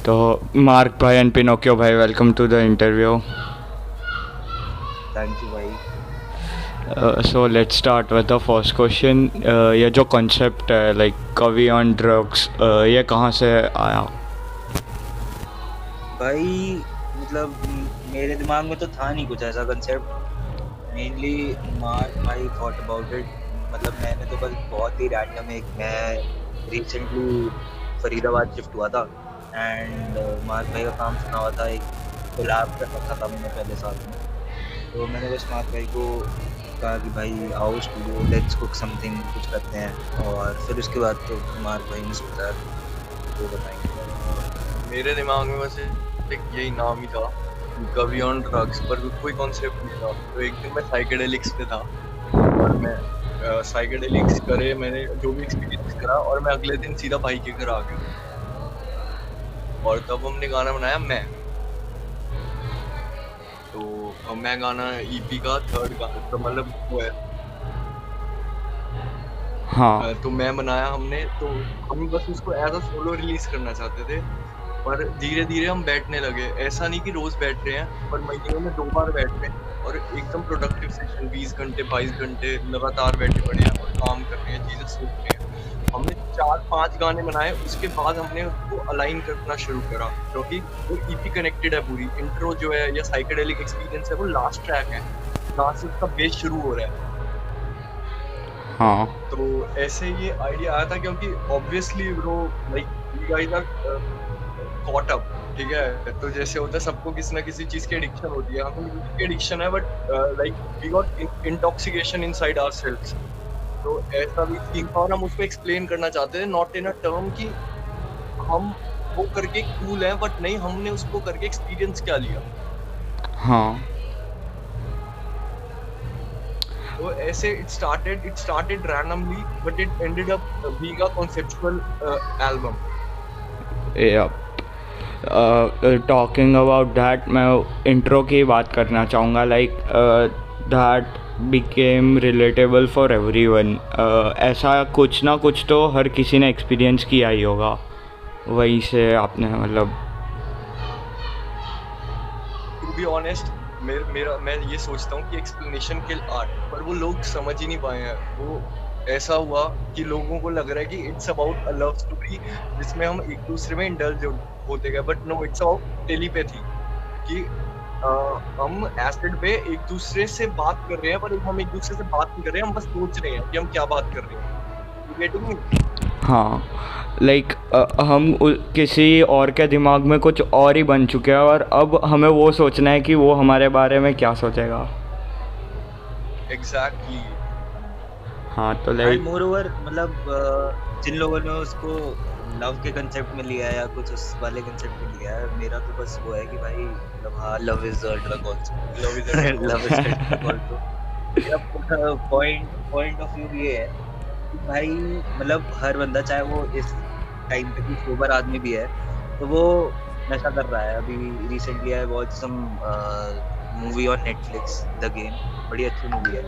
तो मार्क भाई and Pinocchio भाई, welcome to the interview. Thank you भाई. So let's start with the first question. ये जो कॉन्सेप्ट है लाइक कवि ऑन ड्रग्स, ये कहाँ से आया? भाई मतलब मेरे दिमाग में तो था नहीं कुछ ऐसा कंसेप्ट. मेनली मार्क भाई थॉट अबाउट इट. मतलब मैंने तो बस बहुत ही रैंडम मैं रिसेंटली फरीदाबाद शिफ्ट हुआ था एंड मार्क भाई का काम सुना हुआ था. एक कोलैब कर रखा था मैंने पहले साथ में. तो मैंने बस मार्क भाई को कहा कि भाई आओ स्टूडियो, लेट्स कुक समथिंग, कुछ करते हैं. और फिर उसके बाद तो मार्क भाई ने सोचा वो बताएंगे. मेरे दिमाग में बस एक यही नाम ही था, कवि ऑन ड्रग्स, पर कोई कॉन्सेप्ट नहीं था. तो एक दिन मैं साइकेडेलिक्स पे था और मैं साइकेडेलिक्स करे, मैंने जो भी एक्सपीरियंस करा और मैं अगले दिन सीधा भाई के घर आ गया और तब हमने गाना बनाया मैं. तो मैं गाना ईपी का थर्ड गाना, तो मतलब वो है. हाँ. तो मैं बनाया हमने. तो हम बस उसको एज अ सोलो रिलीज करना चाहते थे, पर धीरे धीरे हम बैठने लगे. ऐसा नहीं कि रोज बैठ रहे हैं, पर महीने में 2 बार बैठ रहे हैं और एकदम प्रोडक्टिव सेशन 20 घंटे 22 घंटे लगातार बैठे पड़े हैं और काम कर रहे हैं, चीजें सोच रहे हैं. हमने 4-5 गाने बनाए. उसके बाद हमने उसको अलाइन करना शुरू करा, क्योंकि वो ईपी कनेक्टेड है पूरी. इंट्रो जो है या साइकेडेलिक एक्सपीरियंस है वो लास्ट ट्रैक है, जहाँ से उसका बेस शुरू हो रहा है. हाँ. तो ऐसे ये आइडिया आया था क्योंकि obviously bro like you guys are caught up, ठीक है. तो जैसे होता है सबको किसी ना किसी चीज की एडिक्शन होती है. हमें म्यूजिक की एडिक्शन है, but like we got intoxication inside ourselves. तो ऐसा भी सीन था और हम उसको एक्सप्लेन करना चाहते थे, नॉट इन अ टर्म कि हम वो करके कूल है, बट नहीं, हमने उसको करके एक्सपीरियंस क्या लिया. हाँ. तो ऐसे it started randomly, but it ended up being a conceptual album. Talking about that, मैं इंट्रो की बात करना चाहूँगा. Like that became relatable for everyone. ऐसा कुछ ना कुछ तो हर किसी ने एक्सपीरियंस किया ही होगा. वहीं से आपने मतलब To be honest, मैं ये सोचता हूँ कि एक्सप्लेनेशन किल आर्ट, पर वो लोग समझ ही नहीं पाए हैं. वो ऐसा हुआ कि लोगों को लग रहा है कि it's about a love story जिसमें हम एक दूसरे में इंडल्ज होते गए, but no, it's about telepathy. कि हम एसिड पे एक दूसरे से बात कर रहे हैं, पर हम एक दूसरे से बात नहीं कर रहे हैं, हम बस सोच रहे हैं कि हम क्या बात कर रहे हैं. You getting me? हाँ. लाइक हम किसी और के दिमाग में कुछ और ही बन चुके हैं और अब हमें वो सोचना है कि वो हमारे बारे में क्या सोचेगा. Exactly. हाँ. तो एंड लाइक मोर ओवर मतलब जिन लोगों ने उसको लव के कंसेप्ट में लिया है या कुछ उस वाले कंसेप्ट में लिया है, मेरा तो बस वो है कि भाई मतलब हाँ, love is a drug also. Love is a drug. Love is a drug also. मेरा पॉइंट ऑफ व्यू ये है कि भाई मतलब हर बंदा, चाहे वो इस टाइम पे भी सोबर आदमी भी है, तो वो नशा कर रहा है. अभी recently I watch some movie on Netflix, the game. बड़ी अच्छी मूवी है.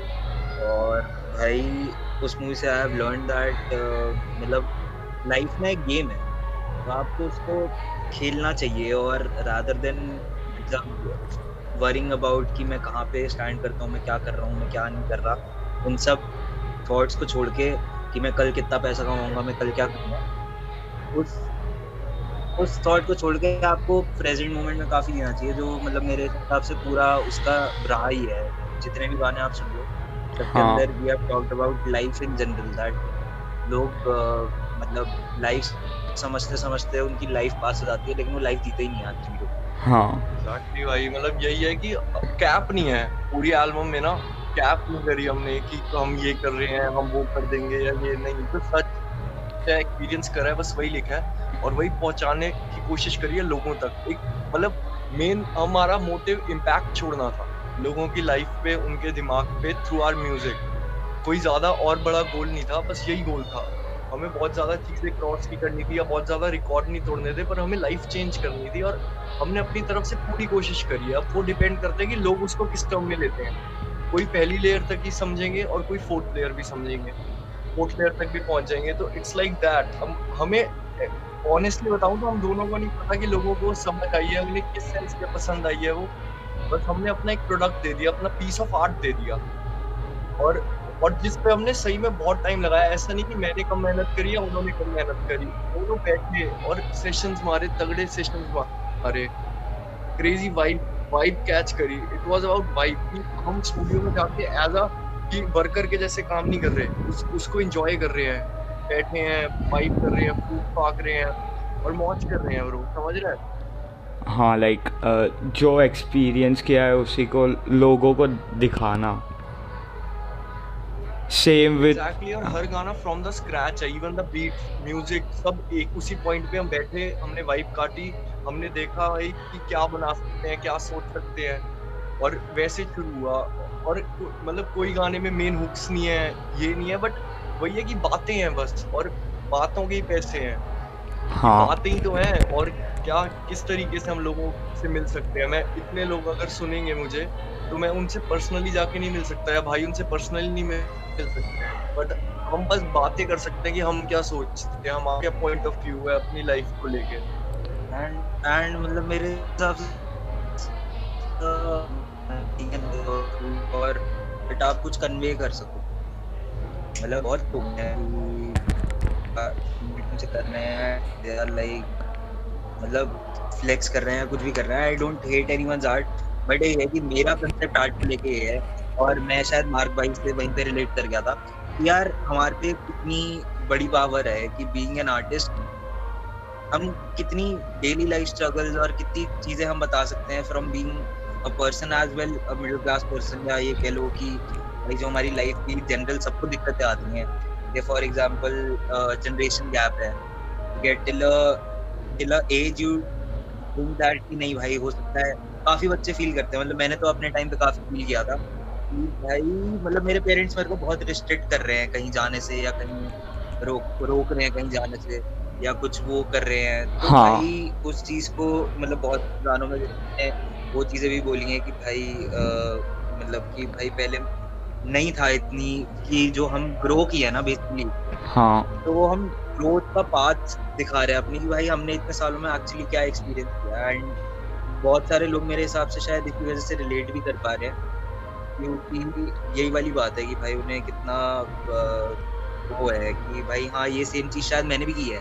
और भाई उस मूवी से आई हैव लर्न दैट मतलब लाइफ में एक गेम है, तो आपको उसको खेलना चाहिए. और रादर देन मतलब वरिंग अबाउट कि मैं कहाँ पे स्टैंड करता हूँ, मैं क्या कर रहा हूँ, मैं क्या नहीं कर रहा, उन सब थॉट्स को छोड़ के कि मैं कल कितना पैसा कमाऊंगा, मैं कल क्या करूँगा, उस थॉट को छोड़ के आपको प्रेजेंट मोमेंट में काफ़ी देना चाहिए. जो मतलब मेरे हिसाब से पूरा उसका रहा ही है. जितने भी गाने आप सुन लो, सबके हाँ. अंदर we have talked about life in general, that लोग मतलब लाइफ समझते समझते उनकी लाइफ पास हो जाती है, लेकिन वो लाइफ जीते ही नहीं आती लोग. हाँ. Exactly भाई, मतलब यही है कि कैप नहीं है पूरी एल्बम में ना. कैप नहीं करी हमने कि हम ये कर रहे हैं, हम वो कर देंगे या ये नहीं. तो सच क्या एक्सपीरियंस करा है बस वही लिखा है और वही पहुंचाने की कोशिश करी है लोगों तक. एक मतलब मेन हमारा मोटिव इम्पैक्ट छोड़ना था लोगों की लाइफ पे, उनके दिमाग पे, थ्रू आवर म्यूजिक. कोई ज्यादा और बड़ा गोल नहीं था, बस यही गोल था. हमें बहुत ज्यादा चीजें क्रॉस नहीं करनी थी या बहुत ज्यादा रिकॉर्ड नहीं तोड़ने थे, पर हमें लाइफ चेंज करनी थी और हमने अपनी तरफ से पूरी कोशिश करी है. अब वो डिपेंड करता है कि लोग उसको किस टर्म में लेते हैं. कोई पहली लेयर तक ही समझेंगे और कोई फोर्थ लेयर भी समझेंगे, फोर्थ लेयर तक भी पहुंच जाएंगे. तो इट्स लाइक दैट. हमें ऑनेस्टली बताऊं तो हम दोनों को नहीं पता कि लोगों को समझ आई है, उन्हें किस सेंस में पसंद आई है वो। बस हमने अपना एक प्रोडक्ट दे दिया, अपना पीस ऑफ आर्ट दे दिया, और जिस पे हमने सही में बहुत टाइम लगाया। ऐसा नहीं कि मैंने कम मेहनत करी या उन्होंने कम मेहनत करी, दोनों बैठे और सेशंस मारे, तगड़े सेशंस मारे, क्रेजी वाइब कैच करी। It was about vibe. हम स्टूडियो में जाके एज अ कि वर्कर के जैसे काम नहीं कर रहे, उसको एंजॉय कर रहे हैं, बैठे हैं, वाइब कर रहे हैं, फूड पाक रहे हैं और मौज कर रहे हैं ब्रो, समझ रहे हैं? हाँ, लाइक जो एक्सपीरियंस किया है उसी को लोगों को दिखाना। Same with exactly. और हर गाना फ्रॉम द स्क्रैच है, इवन द बीट, म्यूजिक, सब एक उसी पॉइंट पे हम बैठे, हमने वाइब काटी, हमने देखा भाई कि क्या बना सकते हैं, क्या सोच सकते हैं, और वैसे शुरू हुआ। और मतलब कोई गाने में मेन हुक्स नहीं है, ये नहीं है, बट वही है कि बातें हैं बस, और बातों के ही पैसे हैं। हाँ बातें ही तो हैं, और क्या किस तरीके से हम लोगों से मिल सकते हैं। मैं इतने लोग अगर सुनेंगे मुझे, तो मैं उनसे पर्सनली जाके नहीं मिल सकता, या भाई उनसे पर्सनली नहीं मिल सकते, बट हम बस बातें कर सकते हैं कि हम क्या सोचते हैं, हमारा क्या पॉइंट ऑफ व्यू है अपनी लाइफ को लेके। एंड मतलब मेरे हिसाब से और बट आप कुछ कन्वे कर सको। मतलब बहुत लोग हैं से कर रहे हैं, दे आर लाइक मतलब फ्लेक्स कर रहे हैं, कुछ भी कर रहे हैं। I don't hate anyone's art, but ये है कि मेरा कंसेप्ट आर्ट को लेके ये है, और मैं शायद मार्क भाई से वहीं पे रिलेट कर गया था कि यार हमारे पे कितनी बड़ी पावर है कि बीइंग एन आर्टिस्ट हम कितनी डेली लाइफ स्ट्रगल्स और कितनी चीजें हम बता सकते हैं from being a person as well a middle class person, या ये कह लो कि भाई जो हमारी लाइफ की जनरल सबको दिक्कतें आती हैं, ये फॉर एग्जांपल जनरेशन गैप है, get till a age you think that कि नहीं भाई हो सकता है। काफी बच्चे फील करते हैं, मतलब मैंने तो अपने टाइम पे काफी फील किया था कि भाई मतलब मेरे पेरेंट्स मेरे को बहुत रिस्ट्रिक्ट कर रहे हैं कहीं जाने से, या कहीं रोक रहे हैं कहीं जाने से, या कुछ वो कर रहे हैं। तो हाँ। भाई उस चीज को मतलब बहुत गानों में वो चीजें भी बोली हैं कि भाई मतलब कि भाई पहले नहीं था इतनी कि जो हम ग्रो किया ना बेसिकली, हाँ तो वो हम ग्रोथ का पाथ दिखा रहे हैं अपनी कि भाई हमने इतने सालों में एक्चुअली क्या एक्सपीरियंस किया। एंड बहुत सारे लोग मेरे हिसाब से शायद इसी वजह से रिलेट भी कर पा रहे हैं, क्योंकि यही वाली बात है कि भाई उन्हें कितना वो है कि भाई हाँ ये सेम चीज शायद मैंने भी की है,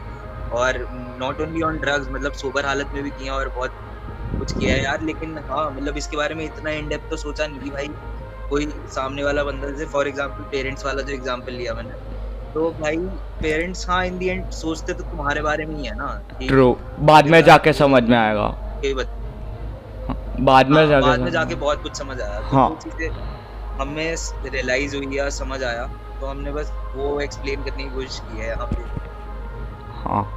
और नॉट ओनली ऑन ड्रग्स, मतलब सोबर हालत में भी किया और बहुत कुछ किया है यार। लेकिन हाँ मतलब इसके बारे में इतना इन डेप्थ तो सोचा नहीं कि भाई कोई सामने वाला बंदा, जैसे फॉर एग्जांपल पेरेंट्स वाला जो एग्जांपल लिया मैंने, तो भाई पेरेंट्स हाँ इन दी एंड सोचते तो तुम्हारे बारे में ही है ना, ट्रू, बाद में जाके समझ में आएगा, बाद में जाके बहुत कुछ समझ आया। तो हाँ। वो चीजें हमें रियलाइज हुई या समझ आया, तो हमने बस वो एक्सप्लेन करने की कोशिश की है यहाँ पे। हाँ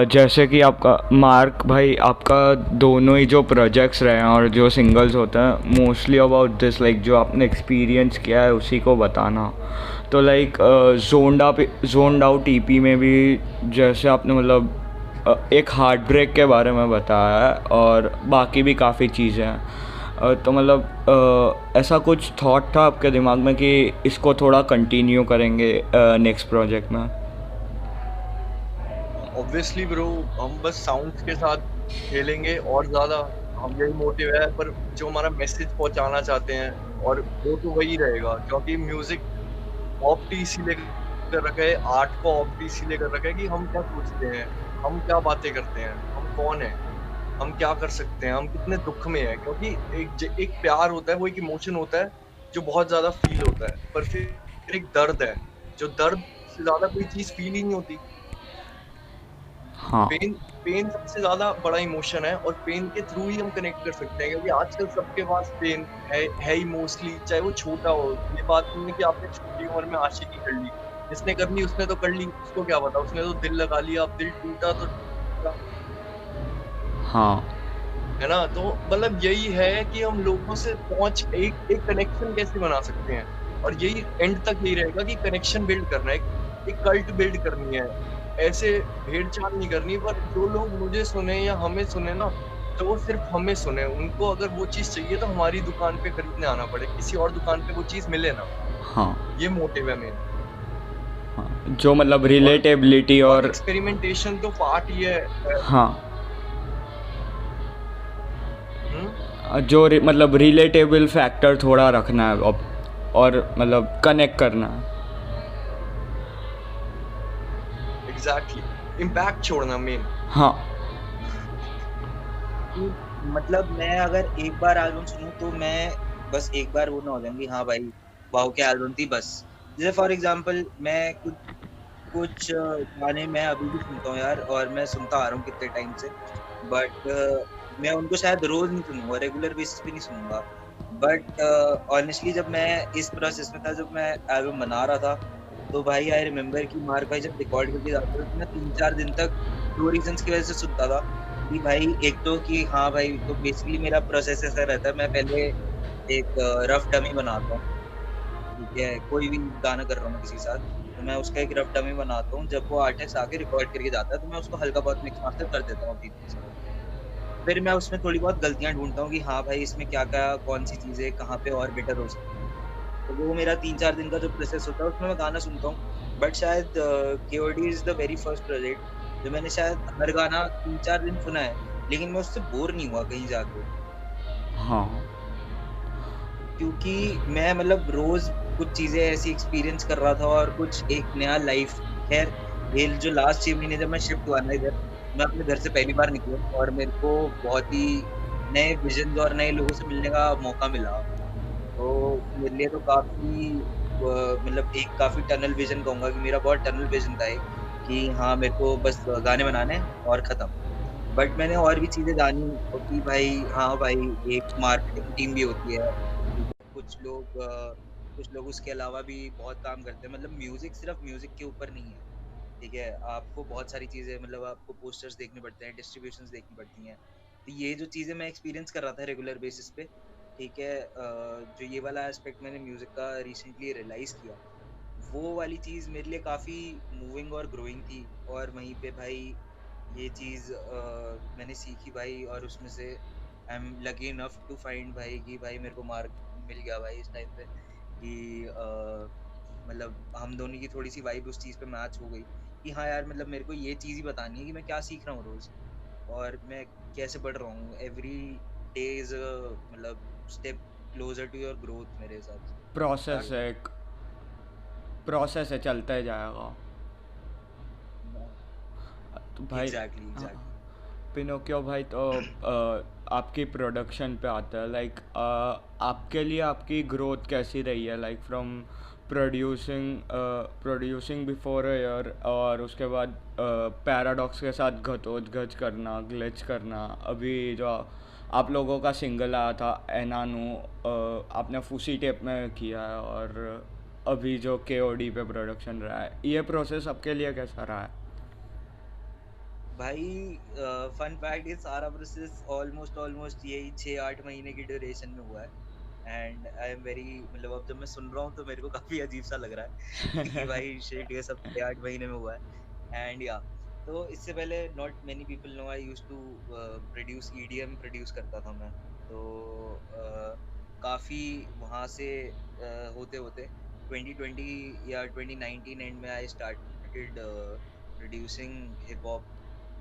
जैसे कि आपका मार्क भाई, आपका दोनों ही जो प्रोजेक्ट्स रहे हैं और जो सिंगल्स होते हैं, मोस्टली अबाउट दिस, लाइक जो आपने एक्सपीरियंस किया है उसी को बताना। तो लाइक जोन्ड आउट ईपी में भी जैसे आपने मतलब एक हार्ट ब्रेक के बारे में बताया है, और बाकी भी काफ़ी चीज़ें हैं। तो मतलब ऐसा कुछ थॉट था आपके दिमाग में कि इसको थोड़ा कंटिन्यू करेंगे नेक्स्ट प्रोजेक्ट में? ऑब्वियसली ब्रो, हम बस साउंड्स के साथ खेलेंगे और ज़्यादा, हम यही मोटिव है। पर जो हमारा मैसेज पहुंचाना चाहते हैं, और वो तो वही रहेगा, क्योंकि म्यूजिक ऑफ टी इसीलिए कर रखा है, आर्ट को ऑफ टी इसीलिए कर रखा है कि हम क्या सोचते हैं, हम क्या बातें करते हैं, हम कौन है, हम क्या कर सकते हैं, हम कितने दुख में हैं। क्योंकि एक प्यार होता है, वो एक इमोशन होता है जो बहुत ज़्यादा फील होता है, पर फिर एक दर्द है, जो दर्द से ज़्यादा कोई चीज़ फील ही नहीं होती। हाँ पेन सबसे ज्यादा बड़ा इमोशन है, और पेन के थ्रू ही हम कनेक्ट कर सकते हैं, क्योंकि आजकल सबके पास पेन है ही मोस्टली, चाहे वो छोटा हो। ये बात नहीं है कि आपने छोटी उम्र में आशिकी कर ली, जिसने कर ली उसने तो कर ली, उसको क्या पता, उसने तो दिल लगा लिया, अब दिल टूटा तो टूटा। हाँ है ना। तो मतलब यही है कि हम लोगों से एक कनेक्शन कैसे बना सकते हैं, और यही एंड तक यही रहेगा कि कनेक्शन बिल्ड करना है, एक कल्ट बिल्ड करनी है। ऐसे भेड़ चाल नहीं करनी, पर जो लोग मुझे सुने या हमें सुने ना, तो वो सिर्फ हमें सुने। उनको अगर वो चीज चाहिए तो हमारी दुकान पे खरीदने आना पड़े, किसी और दुकान पे वो चीज मिले ना। हाँ ये मोटिव है मेरा। हाँ जो मतलब रिलेटेबिलिटी और और एक्सपेरिमेंटेशन तो पार्ट ही है। हाँ हम्म मतलब रिलेटेबल फैक्टर थोड़ा रखना है और मतलब कनेक्ट करना है। एग्जैक्टली, इम्पैक्ट छोड़ना मेन। हाँ कि मतलब मैं अगर एक बार एल्बम सुनूं तो मैं बस एक बार वो ना हो जाऊंगी, हाँ भाई वाओ क्या एल्बम थी बस। जैसे फॉर एग्जांपल मैं कुछ कुछ गाने मैं अभी भी सुनता हूँ यार, और मैं सुनता आ रहा हूँ कितने टाइम से। बट मैं उनको शायद रोज नहीं सुनूंगा, रेगुलर बेसिस पे नहीं सुनूंगा। बट ऑनेस्टली जब मैं इस प्रोसेस में था, जब मैं एल्बम बना रहा था, तो भाई आई रिमेम्बर कि मार्क भाई जब रिकॉर्ड करके जाते थे तो मैं 3-4 दिन तक दो रीजंस की वजह से सुनता था। कि भाई एक तो कि हाँ भाई, तो बेसिकली मेरा प्रोसेस ऐसा रहता है, मैं पहले एक रफ डमी बनाता हूँ। ठीक है, कोई भी गाना कर रहा हूँ मैं किसी के साथ, तो मैं उसका एक रफ डमी बनाता हूँ। जब वो आर्टिस्ट आके रिकॉर्ड करके जाता है तो मैं उसको हल्का बहुत मिक्स मास्टर कर देता हूँ अपनी तरफ से। फिर मैं उसमें थोड़ी बहुत गलतियां ढूंढता हूँ कि हाँ भाई इसमें क्या क्या कौन सी चीजें कहाँ पे और बेटर हो सकती है। तो वो मेरा 3-4 दिन का जो प्रोसेस होता है उसमें मैं गाना सुनता हूँ। बट शायद KOD is the very first project जो मैंने शायद हर गाना 3-4 दिन सुना है, लेकिन मैं उससे बोर नहीं हुआ कहीं जाके। हाँ क्योंकि मैं मतलब रोज कुछ चीजें ऐसी एक्सपीरियंस कर रहा था और कुछ एक नया लाइफ। खैर ये जो लास्ट 6 महीने जब मैं शिफ्ट हुआ ना इधर, मैं अपने घर से पहली बार निकला और मेरे को बहुत ही नए विजन और नए लोगों से मिलने का मौका मिला। तो मेरे लिए तो काफी मतलब एक काफी टनल विजन कहूंगा कि मेरा बहुत टनल विजन था एक, कि हाँ मेरे को बस गाने बनाने हैं और खत्म। बट मैंने और भी चीजें जानी कि भाई हाँ भाई एक मार्केटिंग टीम भी होती है। ठीक है, कुछ लोग उसके अलावा भी बहुत काम करते हैं, मतलब म्यूजिक सिर्फ म्यूजिक के ऊपर नहीं है। ठीक है, आपको बहुत सारी चीजें, मतलब आपको पोस्टर्स देखने पड़ते हैं, डिस्ट्रीब्यूशंस देखनी पड़ती हैं। तो ये जो चीजें मैं एक्सपीरियंस कर रहा था रेगुलर बेसिस पे, ठीक है, जो ये वाला एस्पेक्ट मैंने म्यूजिक का रिसेंटली रियलाइज किया, वो वाली चीज मेरे लिए काफी मूविंग और ग्रोइंग थी। और वहीं पे भाई ये चीज मैंने सीखी भाई, और उसमें से I am lucky enough to find भाई कि भाई मेरे को मार्क मिल गया भाई इस टाइम पे, कि मतलब हम दोनों की थोड़ी सी वाइब उस चीज पे मैच हो गई। कि हाँ यार, मतलब मेरे को ये चीज ही बतानी है कि मैं क्या सीख रहा हूँ रोज, और मैं कैसे बढ़ रहा हूँ। एवरी डे इज मतलब step closer to your growth मेरे हिसाब से। प्रोसेस That- है, एक प्रोसेस है, चलता ही जाएगा। तो भाई एग्जैक्टली हाँ, एग्जैक्टली। पिनोकियो भाई तो आपकी प्रोडक्शन पे आता है। लाइक आपके लिए आपकी ग्रोथ कैसी रही है, like from producing before a year और उसके बाद पैराडॉक्स के साथ घचोतघच करना, ग्लिच करना, अभी जो आप लोगों का सिंगल आया था एनानू, आपने फूसी टेप में किया है, और अभी जो केओडी पे प्रोडक्शन रहा है, ये प्रोसेस आपके लिए कैसा रहा है? भाई फन फैक्ट, ये सारा प्रोसेस ऑलमोस्ट ऑलमोस्ट यही 6-8 महीने की ड्यूरेशन में हुआ है। एंड आई एम वेरी, मतलब अब जब मैं सुन रहा हूँ तो मेरे को काफी अजीब सा लग रहा है कि भाई शिट ये सब 6-8 महीने में हुआ है। एंड या, तो इससे पहले not many people know I used to produce EDM, produce करता था मैं। तो काफी वहां से होते होते 2020 या 2019 एंड में I started producing hip hop.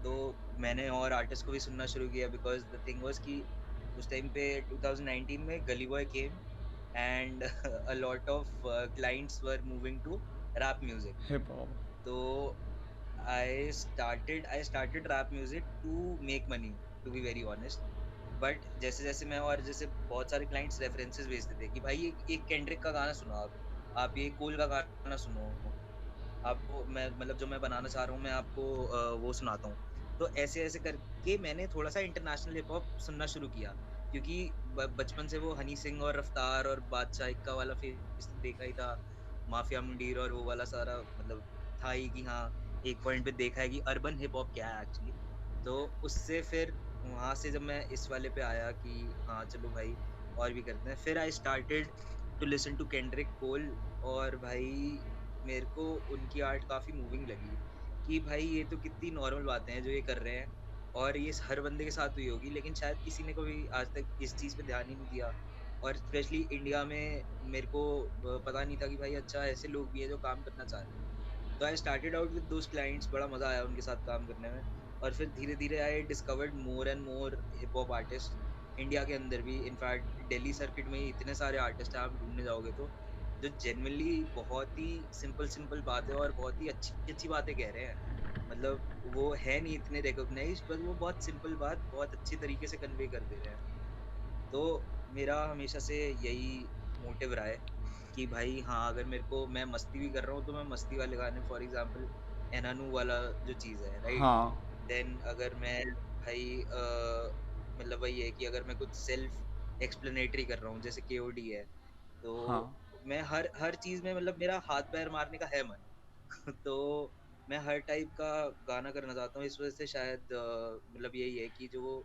तो मैंने और आर्टिस्ट को भी सुनना शुरू किया, बिकॉज द थिंग वाज कि उस टाइम पे 2019 में Gully Boy came and a lot of clients were moving to rap music. Hip hop. तो I started rap music to make money, to be very honest. But जैसे जैसे मैं, और जैसे बहुत सारे क्लाइंट्स रेफरेंसेस भेजते थे कि भाई एक केंड्रिक का गाना सुनो, आप ये कोल का गाना सुनो, आपको मैं मतलब जो मैं बनाना चाह रहा हूँ मैं आपको वो सुनाता हूँ। तो ऐसे ऐसे करके मैंने थोड़ा सा इंटरनेशनल हिप हॉप सुनना शुरू किया, क्योंकि बचपन से वो हनी सिंह और रफ्तार और बादशाह इक्का वाला फेस तो देखा ही था, माफिया मुंडीर और वो वाला सारा, मतलब था ही कि हाँ एक पॉइंट पे देखा है कि अर्बन हिप हॉप क्या है एक्चुअली। तो उससे फिर वहां से जब मैं इस वाले पे आया कि हाँ चलो भाई और भी करते हैं, फिर I started to listen to Kendrick Cole. और भाई मेरे को उनकी आर्ट काफी मूविंग लगी, कि भाई ये तो कितनी नॉर्मल बातें हैं जो ये कर रहे हैं, और ये हर बंदे के साथ हुई होगी, लेकिन शायद किसी ने कभी आज तक इस चीज पे ध्यान ही नहीं दिया। और स्पेशली इंडिया में मेरे को पता नहीं था कि भाई अच्छा ऐसे लोग भी हैं जो काम करना चाह रहे हैं। तो I started out with those clients, बड़ा मजा आया उनके साथ काम करने में। और फिर धीरे धीरे I discovered more and more hip hop artist India के अंदर भी। इनफैक्ट दिल्ली सर्किट में ही इतने सारे आर्टिस्ट हैं, आप ढूंढने जाओगे तो, जो जेन्युइनली बहुत ही सिंपल सिंपल बातें और बहुत ही अच्छी अच्छी बातें कह रहे हैं। मतलब वो है नहीं इतने रिकॉग्नाइज, पर वो बहुत सिंपल बात बहुत अच्छी तरीके से कन्वे कर दे रहे हैं। तो मेरा हमेशा से यही मोटिव रहा है कि भाई हाँ, अगर मेरे को, मैं मस्ती भी कर रहा हूँ तो मैं मस्ती वाले गाने, फॉर एग्जांपल एनानू वाला जो चीज़ है, राइट। हाँ देन अगर मैं भाई मतलब वही है कि अगर मैं कुछ सेल्फ एक्सप्लेनेटरी कर रहा हूँ जैसे केओडी है, तो हाँ मैं हर हर चीज़ में, मतलब मेरा हाथ पैर मारने का है मन। तो मैं हर टाइप का गाना करना चाहता हूँ। इस वजह से शायद मतलब यही है कि जो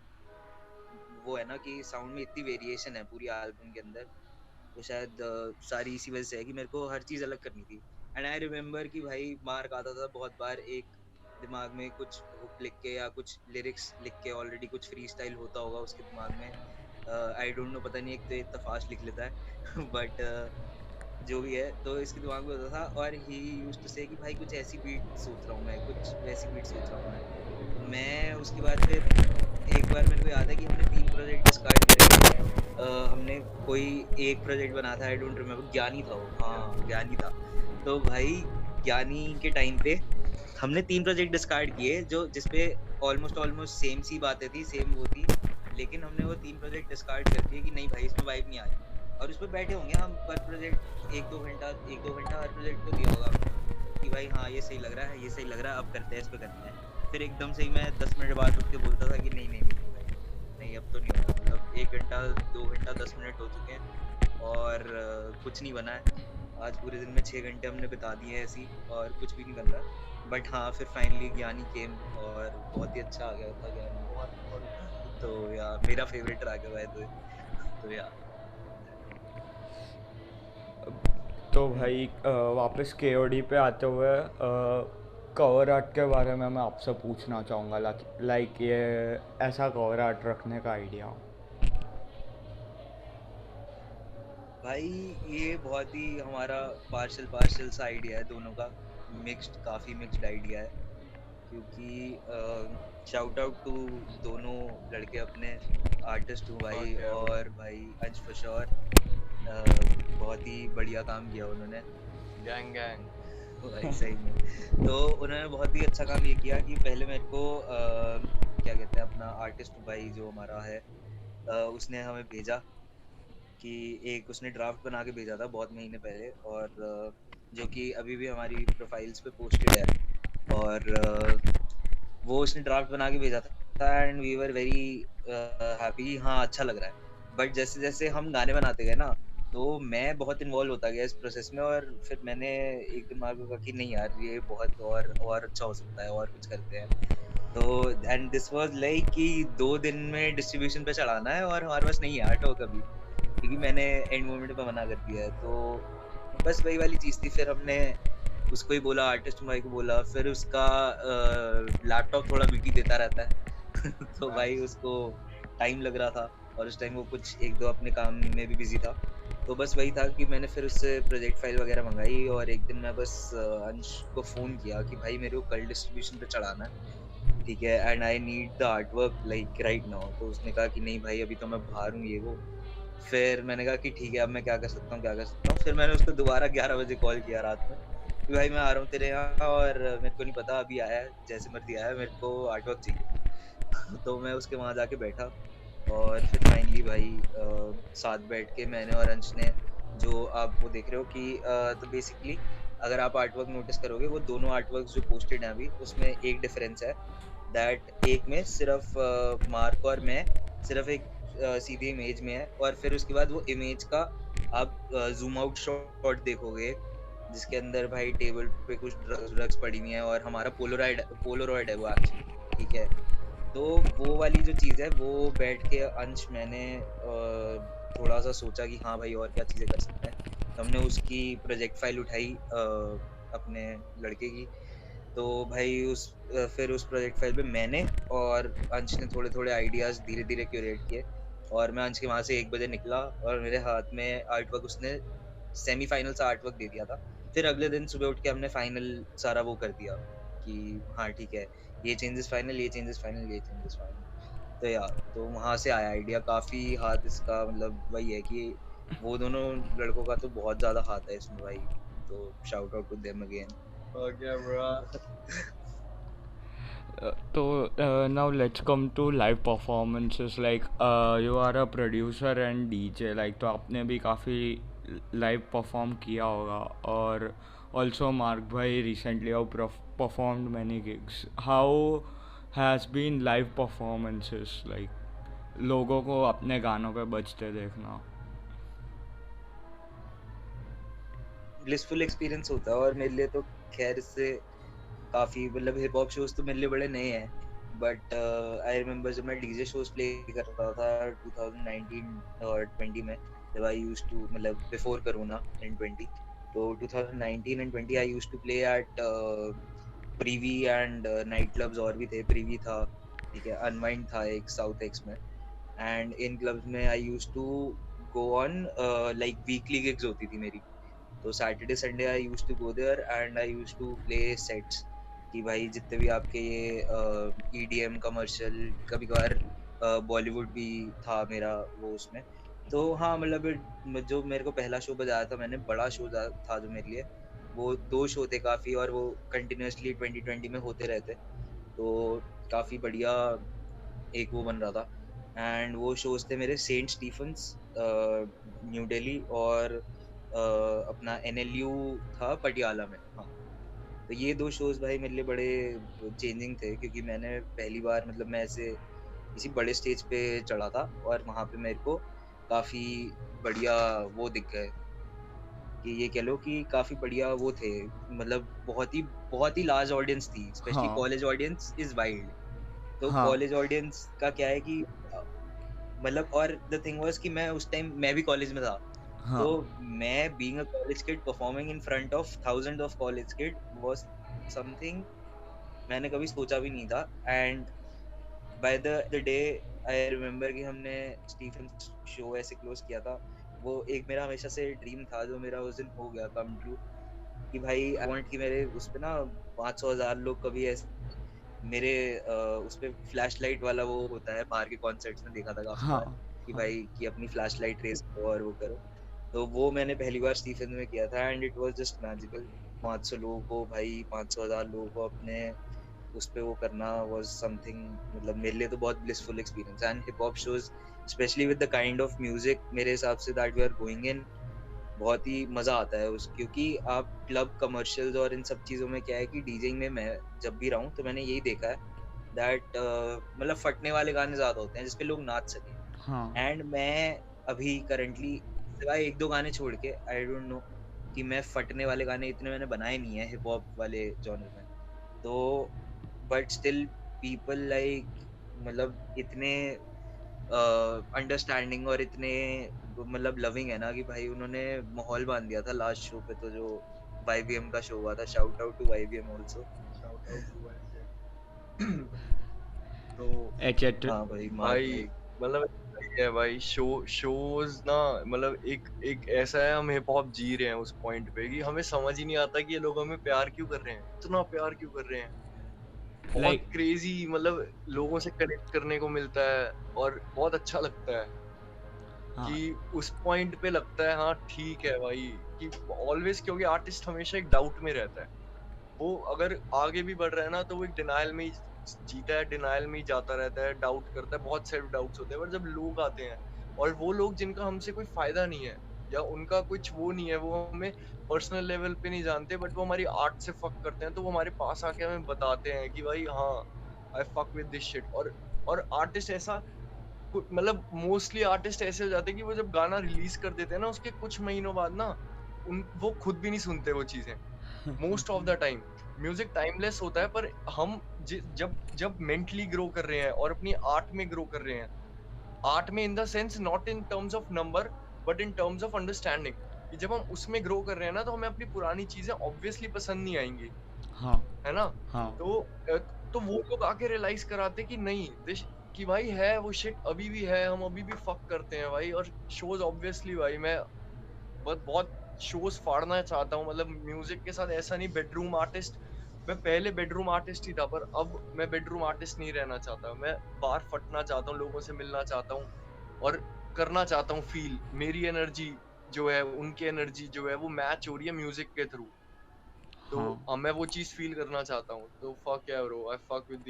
वो है ना कि साउंड में इतनी वेरिएशन है पूरी एल्बम के अंदर। तो शायद सारी इसी वजह से है कि मेरे को हर चीज अलग करनी थी। एंड आई रिमेम्बर कि भाई मार्क आता था बहुत बार, एक दिमाग में कुछ हुक लिख के या कुछ लिरिक्स लिख के, ऑलरेडी कुछ फ्री स्टाइल होता होगा उसके दिमाग में। आई डोंट नो, पता नहीं, एक तो इतना फास्ट लिख लेता है बट जो भी है, तो इसके दिमाग में होता था। और ही यूज्ड टू से कि भाई कुछ ऐसी बीट सोच रहा हूँ मैं, कुछ वैसी बीट सोच रहा हूँ मैं। तो मैं उसके बाद फिर एक बार मेरे को याद है कि हमने 3 प्रोजेक्ट डिस्कार्ड करे। हमने कोई एक प्रोजेक्ट बना था, आई डोंट रिमेम्बर, ज्ञानी था वो, हाँ ज्ञानी था। तो भाई ज्ञानी के टाइम पे हमने 3 प्रोजेक्ट डिस्कार्ड किए, जो जिसपे ऑलमोस्ट ऑलमोस्ट सेम सी बातें थी, सेम वो थी। लेकिन हमने वो 3 प्रोजेक्ट डिस्कार्ड कर दिए कि नहीं भाई इसमें वाइब नहीं आ रही। और उस पर बैठे होंगे हम पर प्रोजेक्ट 1-2 घंटा हर प्रोजेक्ट को दिया होगा हमने कि भाई हाँ ये सही लग रहा है, ये सही लग रहा है, अब करते हैं, इस पे करते हैं। फिर एकदम से ही मैं 10 मिनट बाद उठ के बोलता था कि नहीं नहीं नहीं भाई, नहीं अब तो नहीं होगा। मतलब 1 घंटा 2 घंटा 10 मिनट हो चुके हैं और कुछ नहीं बना है। आज पूरे दिन में 6 घंटे हमने बिता दिए हैं ऐसी, और कुछ भी नहीं बन रहा। बट हाँ, फिर फाइनली ज्ञानी केम और बहुत ही अच्छा आ गया था ज्ञानी। तो यार मेरा फेवरेट ट्रैक है भाई। तो यार तो भाई वापस केओडी पे आते हुए कवर आर्ट के बारे में मैं आपसे पूछना चाहूँगा। लाइक ये ऐसा कवर आर्ट रखने का आइडिया। भाई ये बहुत ही हमारा पार्शल पार्शल सा आइडिया है दोनों का, मिक्स्ड, काफी मिक्स्ड आइडिया है। क्योंकि शाउट आउट टू दोनों लड़के अपने, आर्टिस्ट हूँ भाई, Okay, और भाई अंश फॉर श्योर, बहुत ही बढ़िया काम किया उन्होंने गैंग गैंग। भाई सही में। तो उन्होंने बहुत ही अच्छा काम ये किया कि पहले मेरे को क्या कहते हैं, अपना आर्टिस्ट भाई जो हमारा है, उसने हमें भेजा कि एक उसने ड्राफ्ट बना के भेजा था बहुत महीने पहले, और जो कि अभी भी हमारी प्रोफाइल्स पे पोस्टेड है। और वो उसने ड्राफ्ट बना के भेजा था and we were very happy, हाँ अच्छा लग रहा है। बट जैसे जैसे हम गाने बनाते गए ना, तो मैं बहुत इन्वॉल्व होता गया इस प्रोसेस में। और फिर मैंने एक दिन मार्क को कहा कि नहीं यार, ये बहुत और अच्छा हो सकता है, और कुछ करते हैं। तो एंड दिस वाज लाइक कि 2 दिन में डिस्ट्रीब्यूशन पे चढ़ाना है और हमारे पास नहीं है आर्ट वर्क अभी, क्योंकि मैंने एंड मोमेंट पे मना कर दिया है। तो बस वही वाली चीज थी। फिर हमने उसको ही बोला, आर्टिस्ट भाई को बोला, फिर उसका लैपटॉप थोड़ा बिकी देता रहता है तो भाई उसको टाइम लग रहा था, और उस टाइम वो कुछ एक दो अपने काम में भी बिजी था। तो बस वही था कि मैंने फिर उससे प्रोजेक्ट फाइल वगैरह मंगाई, और एक दिन मैं बस अंश को फोन किया कि भाई मेरे को कल डिस्ट्रीब्यूशन पे चढ़ाना है, ठीक है, and I need the art work like right now. तो उसने कहा कि नहीं भाई अभी तो मैं बाहर हूँ, ये वो। फिर मैंने कहा कि ठीक है, अब मैं क्या कर सकता हूँ, क्या कर सकता हूँ। फिर मैंने उसको दोबारा 11 बजे कॉल किया रात में कि भाई मैं आ रहा हूँ तेरे यहाँ, और मेरे को नहीं पता अभी आया है, जैसे मर्जी आया है, मेरे को आर्ट वर्क चाहिए तो मैं उसके वहाँ जाके बैठा, और फिर फाइनली भाई साथ बैठ के मैंने और अंश ने, जो आप वो देख रहे हो कि तो बेसिकली अगर आप आर्ट वर्क नोटिस करोगे, वो दोनों आर्ट वर्क जो पोस्टेड हैं अभी, उसमें एक डिफरेंस है, दैट एक में सिर्फ मार्क और मैं सिर्फ एक सीधी इमेज में है, और फिर उसके बाद वो इमेज का आप जूम आउट शॉट देखोगे, जिसके अंदर भाई टेबल पे कुछ ड्रग्स पड़ी हुई हैं, और हमारा पोलोरॉइड है वो एक्चुअली, ठीक है। तो वो वाली जो चीज़ है, वो बैठ के अंश मैंने थोड़ा सा सोचा कि हाँ भाई और क्या चीज़ें कर सकते हैं। तो हमने उसकी प्रोजेक्ट फाइल उठाई अपने लड़के की। तो भाई फिर उस प्रोजेक्ट फाइल पे मैंने और अंश ने थोड़े थोड़े आइडियाज धीरे धीरे क्यूरेट किए, और मैं अंश के वहाँ से 1 बजे निकला, और मेरे हाथ में आर्ट वर्क, उसने सेमीफाइनल सा आर्ट वर्क दे दिया था। फिर अगले दिन सुबह उठ के हमने फाइनल सारा वो कर दिया कि हाँ ठीक है, ये चेंजेस फाइनल, ये चेंजेस फाइनल, ये चेंजेस फाइनल। तो यार तो वहां से आया आइडिया, काफी हाथ इसका, मतलब वही है कि वो दोनों लड़कों का तो बहुत ज्यादा हाथ है इसमें भाई। तो shout out to them again. Okay, bro. So now let's come to live performances. Like you are a producer and DJ. Like तो आपने भी काफ़ी live perform किया होगा, और also Mark भाई recently have performed many gigs. How has been live performances, like लोगों को अपने गानों पे बजते देखना? ब्लिसफुल एक्सपीरियंस होता है, और मेरे लिए तो खैर इससे काफी, मतलब हिप हॉप शोज तो मेरे लिए बड़े नए हैं, बट आई रिमेम्बर जब मैं डीजे शोज प्ले कर रहा था 2019 और 20 में, जब आई यूज्ड टू, मतलब बिफोर कोरोना इन 20, तो 2019 and 20 I used to play at Privee and night clubs, और भी थे, प्रीवी था, ठीक है, अनवाइंड था एक साउथ एक्स में, एंड इन क्लब्स में I used to go on, like weekly gigs होती थी मेरी। तो Saturday Sunday I used to go there and I used to play sets, कि भाई जितने भी आपके ये ईडीएम कमर्शियल, कभी कभार बॉलीवुड भी था मेरा वो उसमें। तो हाँ, मतलब जो मेरे को पहला शो बजाया था मैंने, बड़ा शो था जो मेरे लिए, वो 2 शो थे काफी, और वो कंटिन्यूअसली 2020 में होते रहते, तो काफी बढ़िया एक वो बन रहा था। एंड वो शोज थे मेरे सेंट स्टीफन्स न्यू दिल्ली, और अपना एनएलयू था पटियाला में। हाँ, तो ये 2 शोज भाई मेरे लिए बड़े चेंजिंग थे, क्योंकि मैंने पहली बार, मतलब मैं ऐसे किसी बड़े स्टेज पे चढ़ा था, और वहां पे मेरे को काफी बढ़िया वो दिख गए, कि ये कह लो कि काफी बढ़िया वो थे, मतलब बहुत ही लार्ज ऑडियंस थी, स्पेशली हाँ कॉलेज ऑडियंस इज वाइल्ड। तो हाँ कॉलेज ऑडियंस का क्या है कि मतलब, और द थिंग वाज कि मैं उस टाइम मैं भी कॉलेज में था, हाँ तो मैं being a college kid performing in front of thousand of college kid was something मैंने कभी सोचा भी नहीं था। And by the day I remember कि हमने स्टीफन शो ऐसे क्लोज किया था, वो एक मेरा हमेशा से ड्रीम था, जो मेरा उस दिन हो गया कम ट्रू, कि भाई आई वांट कि मेरे उस पे ना 500,000 लोग कभी ऐसे मेरे उस पे फ्लैश लाइट वाला वो होता है, बाहर के कॉन्सर्ट्स में देखा था काफी हाँ बार, कि हाँ भाई कि अपनी फ्लैश लाइट रेस करो और वो करो। तो वो मैंने पहली बार स्टीफन में किया था, and it was just magical. 500 लोगों को भाई, 500,000 लोगों को अपने उस पे वो करना वाज समथिंग, मतलब मेरे लिए तो बहुत blissful experience. And hip hop shows specially with the kind of music मेरे हिसाब से that we are going in, बहुत ही मजा आता है उस, क्योंकि आप क्लब कमर्शियल्स और इन सब चीजों में क्या है कि डीजेइंग में मैं जब भी रहा हूँ तो मैंने यही देखा है दैट मतलब फटने वाले गाने ज्यादा होते हैं जिसपे लोग नाच सके। हाँ एंड मैं अभी करंटली सिवाय 1-2 गाने छोड़ के आई डोंट नो कि मैं फटने वाले गाने इतने मैंने बनाए नहीं है हिप हॉप वाले जॉनर में। तो बट स्टिल पीपल लाइक, मतलब इतने अंडरस्टैंडिंग और इतने मतलब लविंग है ना, कि भाई उन्होंने माहौल बांध दिया था लास्ट शो पे, तो जो YBM का शो हुआ था, shout out to YBM also. Shout out to YJ. तो एचेट हाँ भाई, मार्क भाई भाई। मतलब सही है भाई, शोज ना, मतलब एक एक ऐसा है, हम हिप हॉप जी रहे हैं उस पॉइंट पे कि हमें समझ ही नहीं आता कि ये लोग हमें प्यार क्यों कर रहे हैं, इतना प्यार क्यों कर रहे हैं। बहुत लाइक क्रेजी, मतलब लोगों से कनेक्ट करने को मिलता है और बहुत अच्छा लगता है हाँ कि उस पॉइंट पे लगता है हाँ ठीक है भाई, कि ऑलवेज, क्योंकि आर्टिस्ट हमेशा एक डाउट में रहता है। वो अगर आगे भी बढ़ रहा है ना तो वो एक डिनायल में ही जीता है, डिनायल में ही जाता रहता है, डाउट करता है, बहुत सेल्फ डाउट्स होते हैं। पर जब लोग आते हैं और वो लोग जिनका हमसे कोई फायदा नहीं है या उनका कुछ वो नहीं है, वो हमें पर्सनल लेवल पे नहीं जानते, बट वो हमारी आर्ट से फक करते हैं, तो वो हमारे पास आके हमें बताते हैं कि भाई हाँ, I fuck with this shit. और आर्टिस्ट ऐसा, मतलब मोस्टली आर्टिस्ट ऐसे हो जाते हैं कि वो जब गाना रिलीज कर देते हैं ना, उसके कुछ महीनों बाद ना वो खुद भी नहीं सुनते वो चीजें। Most of the time music timeless होता है, पर हम जब जब मेंटली ग्रो कर रहे हैं और अपनी आर्ट में ग्रो कर रहे हैं, आर्ट में in the sense not in terms of number but in terms of understanding, कि जब हम उसमें ग्रो कर रहे हैं ना तो हमें अपनी पुरानी चीजें ऑब्वियसली पसंद नहीं आएंगी, हाँ है ना। हाँ तो तो वो लोग आके रियलाइज कराते कि नहीं कि भाई है वो शिट अभी भी है, हम अभी भी फक करते हैं भाई। और शोज ऑब्वियसली भाई मैं बहुत बहुत शोज फाड़ना चाहता हूँ, मतलब म्यूजिक के साथ ऐसा नहीं बेडरूम आर्टिस्ट। मैं पहले बेडरूम आर्टिस्ट ही था, पर अब मैं बेडरूम आर्टिस्ट नहीं रहना चाहता। मैं बाहर फटना चाहता हूँ, लोगों से मिलना चाहता हूँ और करना चाहता हूँ फील। मेरी एनर्जी जो है, उनकी एनर्जी जो है, वो मैच हो रही है म्यूजिक के थ्रू। तो हाँ मैं वो चीज फील करना चाहता हूँ। तो फक या bro, I fuck with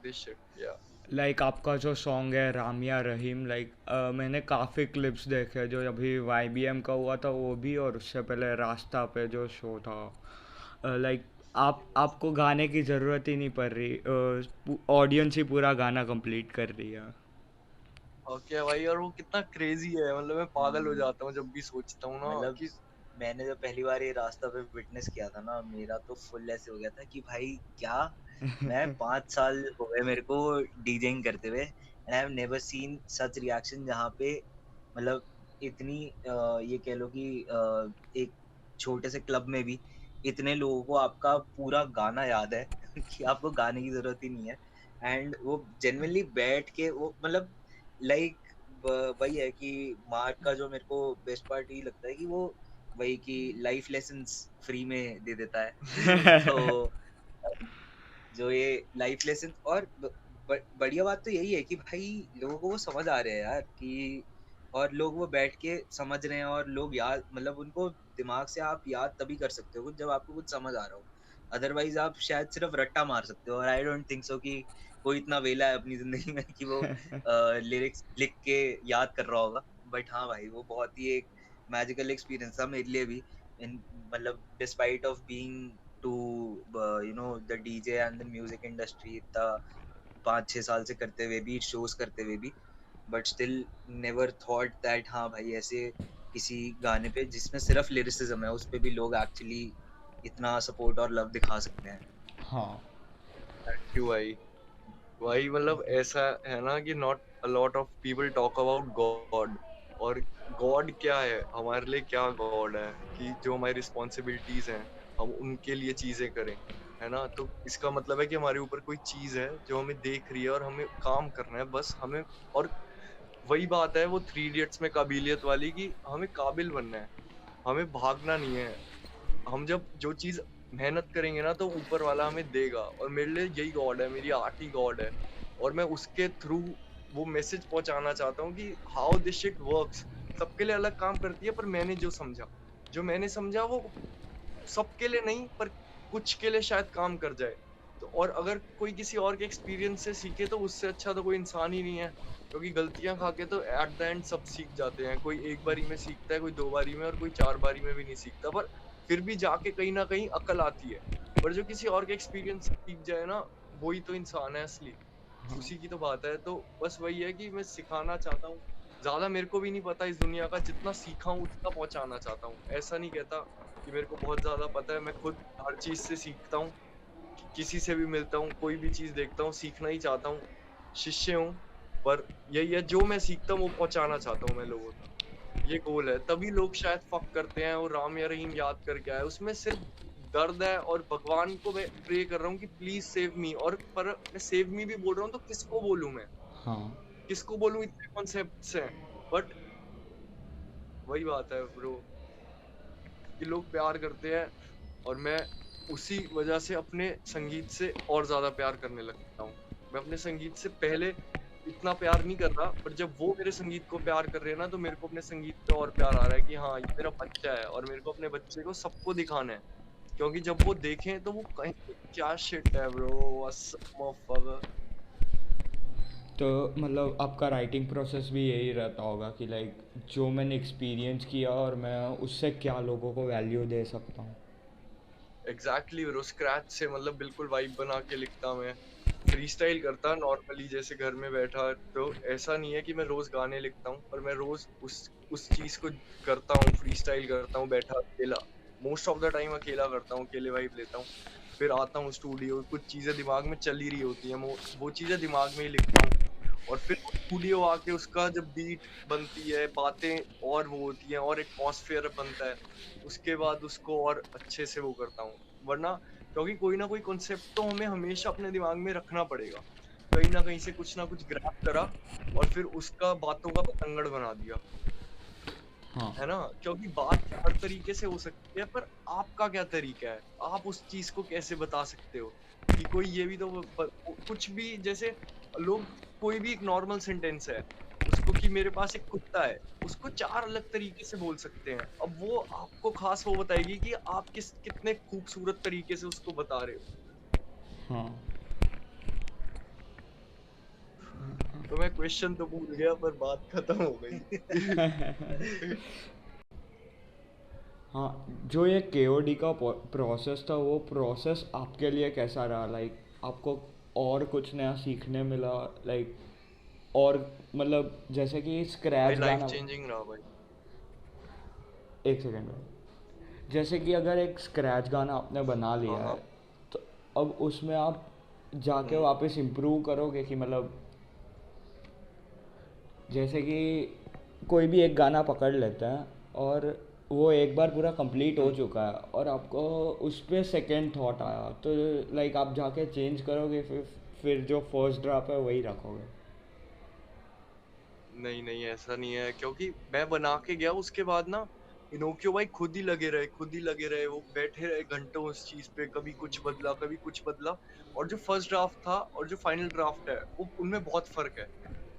this shit या। लाइक आपका जो सॉन्ग है राम या रहीम, लाइक मैंने काफ़ी क्लिप्स देखे जो अभी YBM का हुआ था वो भी, और उससे पहले रास्ता पे जो शो था। लाइक आपको गाने की ज़रूरत ही नहीं पड़ रही, ऑडियंस ही पूरा गाना कंप्लीट कर रही है। ओके भाई, और वो कितना क्रेजी है, मतलब मैं पागल हो हम्म, जाता हूँ जब भी सोचता हूँ ना मतलब कि मैंने जब पहली बार ये रास्ता पे विटनेस किया था ना, मेरा तो फुल ऐसे हो गया था कि भाई क्या, मैं 5 साल हो गए मेरे को डीजेइंग करते हुए, and I have never seen such reaction जहाँ पे मतलब इतनी ये कह लो कि एक छोटे से क्लब में भी इतने लोगों को आपका पूरा गाना याद है कि आपको गाने की जरूरत ही नहीं है। एंड वो जेन्युइनली बैठ के वो मतलब लाइक वही है कि मार्क का जो मेरे को बेस्ट पार्ट ये लगता है कि वो वही कि लाइफ लेसन्स फ्री में दे देता है तो जो ये लाइफ लेसन और बढ़िया बात तो यही है कि भाई लोगों को वो समझ आ रहे हैं यार कि, और लोग वो बैठ के समझ रहे हैं, और लोग याद मतलब उनको दिमाग से आप याद तभी कर सकते हो कुछ जब आपको कुछ समझ आ रहा हो। अदरवाइज आप शायद सिर्फ रट्टा मार सकते हो, और आई डोंट थिंक सो कि कोई इतना वेला है अपनी जिंदगी में कि वो लिरिक्स लिख के याद कर रहा होगा। बट हाँ भाई, वो बहुत ही एक मैजिकल एक्सपीरियंस था मेरे लिए भी। मतलब despite of being to the DJ and the music industry इतना 5-6 साल से करते हुए भी, शोज करते हुए भी, but still never thought that हाँ भाई ऐसे किसी गाने पे जिसमें सिर्फ लिरिसिज्म है उस पे भी लोग एक्चुअली इतना सपोर्ट और लव दिखा सकते हैं। हाँ थैंक यू भाई। वही मतलब ऐसा है ना कि not a lot of people talk about God. और गॉड क्या है हमारे लिए, क्या गॉड है कि जो हमारी रिस्पॉन्सिबिलिटीज हैं हम उनके लिए चीजें करें, है ना। तो इसका मतलब है कि हमारे ऊपर कोई चीज है जो हमें देख रही है और हमें काम करना है बस हमें। और वही बात है वो थ्री इडियट्स में काबिलियत वाली, कि हमें काबिल बनना है, हमें भागना नहीं है। हम जब जो चीज मेहनत करेंगे ना तो ऊपर वाला हमें देगा। और मेरे लिए यही गॉड है, मेरी आर्ट ही गॉड है। और मैं उसके थ्रू वो मैसेज पहुंचाना चाहता हूँ कि हाउ दिस शिट वर्क्स। सबके लिए अलग काम करती है, पर मैंने जो समझा वो सबके लिए नहीं, पर कुछ के लिए शायद काम कर जाए। तो और अगर कोई किसी और के एक्सपीरियंस से सीखे तो उससे अच्छा तो कोई इंसान ही नहीं है। क्योंकि गलतियां खा के तो एट द एंड सब सीख जाते हैं। कोई एक बारी में सीखता है, कोई 2 बारी में, और कोई 4 बारी में भी नहीं सीखता, पर फिर भी जाके कहीं ना कहीं अकल आती है। पर जो किसी और के एक्सपीरियंस से सीख जाए ना, वही तो इंसान है असली। उसी की तो बात है। तो बस वही है कि मैं सिखाना चाहता हूँ। ज्यादा मेरे को भी नहीं पता इस दुनिया का, जितना सीखा हूँ उतना पहुंचाना चाहता हूँ। ऐसा नहीं कहता कि मेरे को बहुत ज्यादा पता है। मैं खुद हर चीज से सीखता हूँ, किसी से भी मिलता हूँ, कोई भी चीज देखता हूँ, सीखना ही चाहता हूँ। शिष्य हूँ। पर यही है, जो मैं सीखता हूँ वो पहुंचाना चाहता हूँ मैं लोगों तक। ये गोल है, तभी लोग शायद फक करते हैं और राम या रहीम याद करके आए। उसमें सिर्फ दर्द है, और भगवान को मैं प्रे कर रहा हूँ कि प्लीज सेव मी। और पर मैं सेव मी भी बोल रहा हूँ तो किसको बोलूं मैं, हाँ। किसको बोलूं, इतने कॉन्सेप्ट्स हैं। बट वही बात है ब्रो, कि लोग प्यार करते हैं, और मैं उसी वजह से अपने संगीत से और ज्यादा प्यार करने लगता हूँ। मैं अपने संगीत से पहले इतना प्यार नहीं कर रहा, पर जब वो मेरे संगीत को प्यार कर रहे हैं ना, तो मेरे को अपने संगीत पे और प्यार आ रहा है कि हाँ ये मेरा बच्चा है, और मेरे को अपने बच्चे को सबको दिखाना है। क्योंकि जब वो देखें तो वो कहीं क्या शिट है ब्रो, तो मतलब आपका राइटिंग प्रोसेस भी यही रहता होगा कि लाइक जो मैंने एक्सपीरियंस किया और मैं उससे क्या लोगों को वैल्यू दे सकता हूँ। एग्जैक्टली ब्रो, स्क्रैच से मतलब बिल्कुल वाइब बना के लिखता मैं। फ्री स्टाइल करता नॉर्मली, जैसे घर में बैठा। तो ऐसा नहीं है कि मैं रोज गाने लिखता हूँ, पर मैं रोज उस चीज को करता हूँ, फ्री स्टाइल करता हूँ बैठा अकेला। मोस्ट ऑफ द टाइम अकेला करता हूँ, अकेले वाइब लेता हूँ। फिर आता हूँ स्टूडियो, कुछ चीजें दिमाग में चल ही रही होती हैं, वो चीजें दिमाग में ही लिखता हूँ। और फिर स्टूडियो आके उसका जब बीट बनती है, बातें और वो होती हैं, और एटमॉस्फेयर बनता है, उसके बाद उसको और अच्छे से वो करता हूँ। वरना क्योंकि कोई ना कोई कॉन्सेप्ट तो हमें हमेशा अपने दिमाग में रखना पड़ेगा। कहीं ना कहीं से कुछ ना कुछ ग्रैब करा, और फिर उसका बातों का बतंगड़ बना दिया। हाँ है ना, क्योंकि बात हर तरीके से हो सकती है, पर आपका क्या तरीका है, आप उस चीज को कैसे बता सकते हो कि कोई ये भी तो कुछ भी, जैसे लोग कोई भी एक नॉर्मल सेंटेंस है उसको कि मेरे पास एक कुत्ता है, उसको 4 अलग तरीके से बोल सकते हैं। अब वो आपको खास वो बताएगी कि आप कितने खूबसूरत तरीके से उसको बता रहे हो। हाँ तो मैं क्वेश्चन तो भूल गया, पर बात खत्म हो गई। हाँ, जो ये केओडी का प्रोसेस था, वो प्रोसेस आपके लिए कैसा रहा? लाइक आपको और कुछ नया सीखने मिला? लाइक और मतलब जैसे कि भाई स्क्रैच लाइफ गाना, चेंजिंग रहा भाई। एक सेकेंड में, जैसे कि अगर एक स्क्रैच गाना आपने बना हाँ लिया है, हाँ। तो अब उसमें आप जाके हम्म। वापस इम्प्रूव करोगे कि मतलब जैसे कि कोई भी एक गाना पकड़ लेते हैं और वो एक बार पूरा कंप्लीट हो हम्म। चुका है और आपको उस पर सेकेंड थॉट आया, तो लाइक आप जाके चेंज करोगे, फिर जो फर्स्ट ड्राफ्ट है वही रखोगे? नहीं नहीं, ऐसा नहीं है, क्योंकि मैं बना के गया उसके बाद ना, इनोकियो भाई खुद ही लगे रहे, खुद ही लगे रहे, वो बैठे रहे घंटों उस चीज पे, कभी कुछ बदला कभी कुछ बदला। और जो फर्स्ट ड्राफ्ट था और जो फाइनल ड्राफ्ट है, वो उनमें बहुत फर्क है।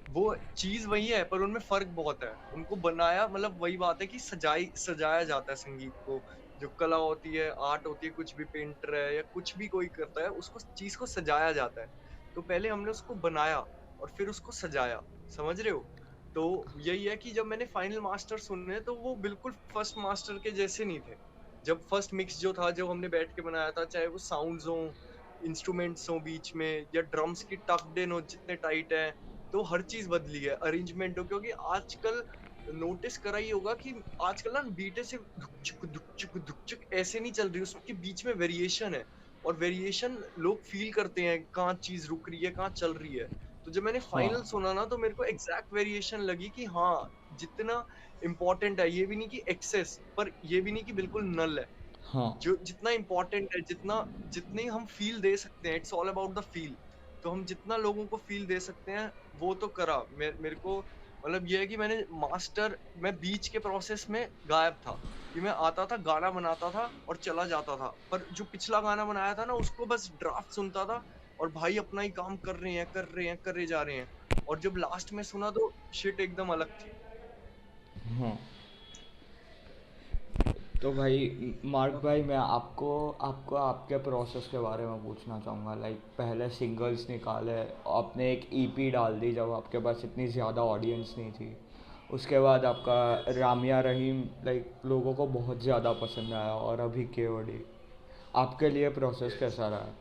वो चीज वही है पर उनमें फर्क बहुत है। उनको बनाया, मतलब वही बात है कि सजाया जाता है संगीत को। जो कला होती है, आर्ट होती है, कुछ भी पेंटर है या कुछ भी कोई करता है, उसको चीज को सजाया जाता है। तो पहले हमने उसको बनाया और फिर उसको सजाया, समझ रहे हो। तो यही है कि जब मैंने फाइनल मास्टर सुने तो वो बिल्कुल फर्स्ट मास्टर के जैसे नहीं थे। जब फर्स्ट मिक्स जो था, जो हमने बैठ के बनाया था, चाहे वो साउंड्स हो, इंस्ट्रूमेंट्स हो बीच में, या ड्रम्स की टक्ड इन हो जितने टाइट है, तो हर चीज बदली है, अरेंजमेंट हो, क्योंकि आजकल नोटिस करा ही होगा कि आजकल ना बीटे से धुक चुक ऐसे नहीं चल रही, उसके बीच में वेरिएशन है। और वेरिएशन लोग फील करते हैं, कहाँ चीज रुक रही है, कहाँ चल रही है। तो जब मैंने फाइनल हाँ सुना ना, तो मेरे को एग्जैक्ट वेरिएशन लगी कि हाँ, जितना इम्पोर्टेंट है, ये भी नहीं कि एक्सेस, पर ये भी नहीं कि बिल्कुल नल है। हाँ जो जितना इम्पोर्टेंट है, जितना जितने हम फील दे सकते हैं, it's all about the feel. तो हम जितना लोगों को फील दे सकते हैं, वो तो करा। मेरे को मतलब ये है कि मैं बीच के प्रोसेस में गायब था, कि मैं आता था, गाना बनाता था और चला जाता था, पर जो पिछला गाना बनाया था ना, उसको बस ड्राफ्ट सुनता था और भाई अपना ही काम कर रहे हैं, कर रहे हैं, करे जा रहे हैं। और जब लास्ट में सुना तो शिट एकदम अलग थी। हाँ। तो भाई मार्क भाई, मैं आपको आपको आपके प्रोसेस के बारे में पूछना चाहूँगा। लाइक पहले सिंगल्स निकाले, आपने एक ईपी डाल दी जब आपके पास इतनी ज़्यादा ऑडियंस नहीं थी। उसके बाद आपका यस। रामिया रहीम लाइक लोगों को बहुत ज़्यादा पसंद आया, और अभी केओडी। आपके लिए प्रोसेस यस, कैसा रहा?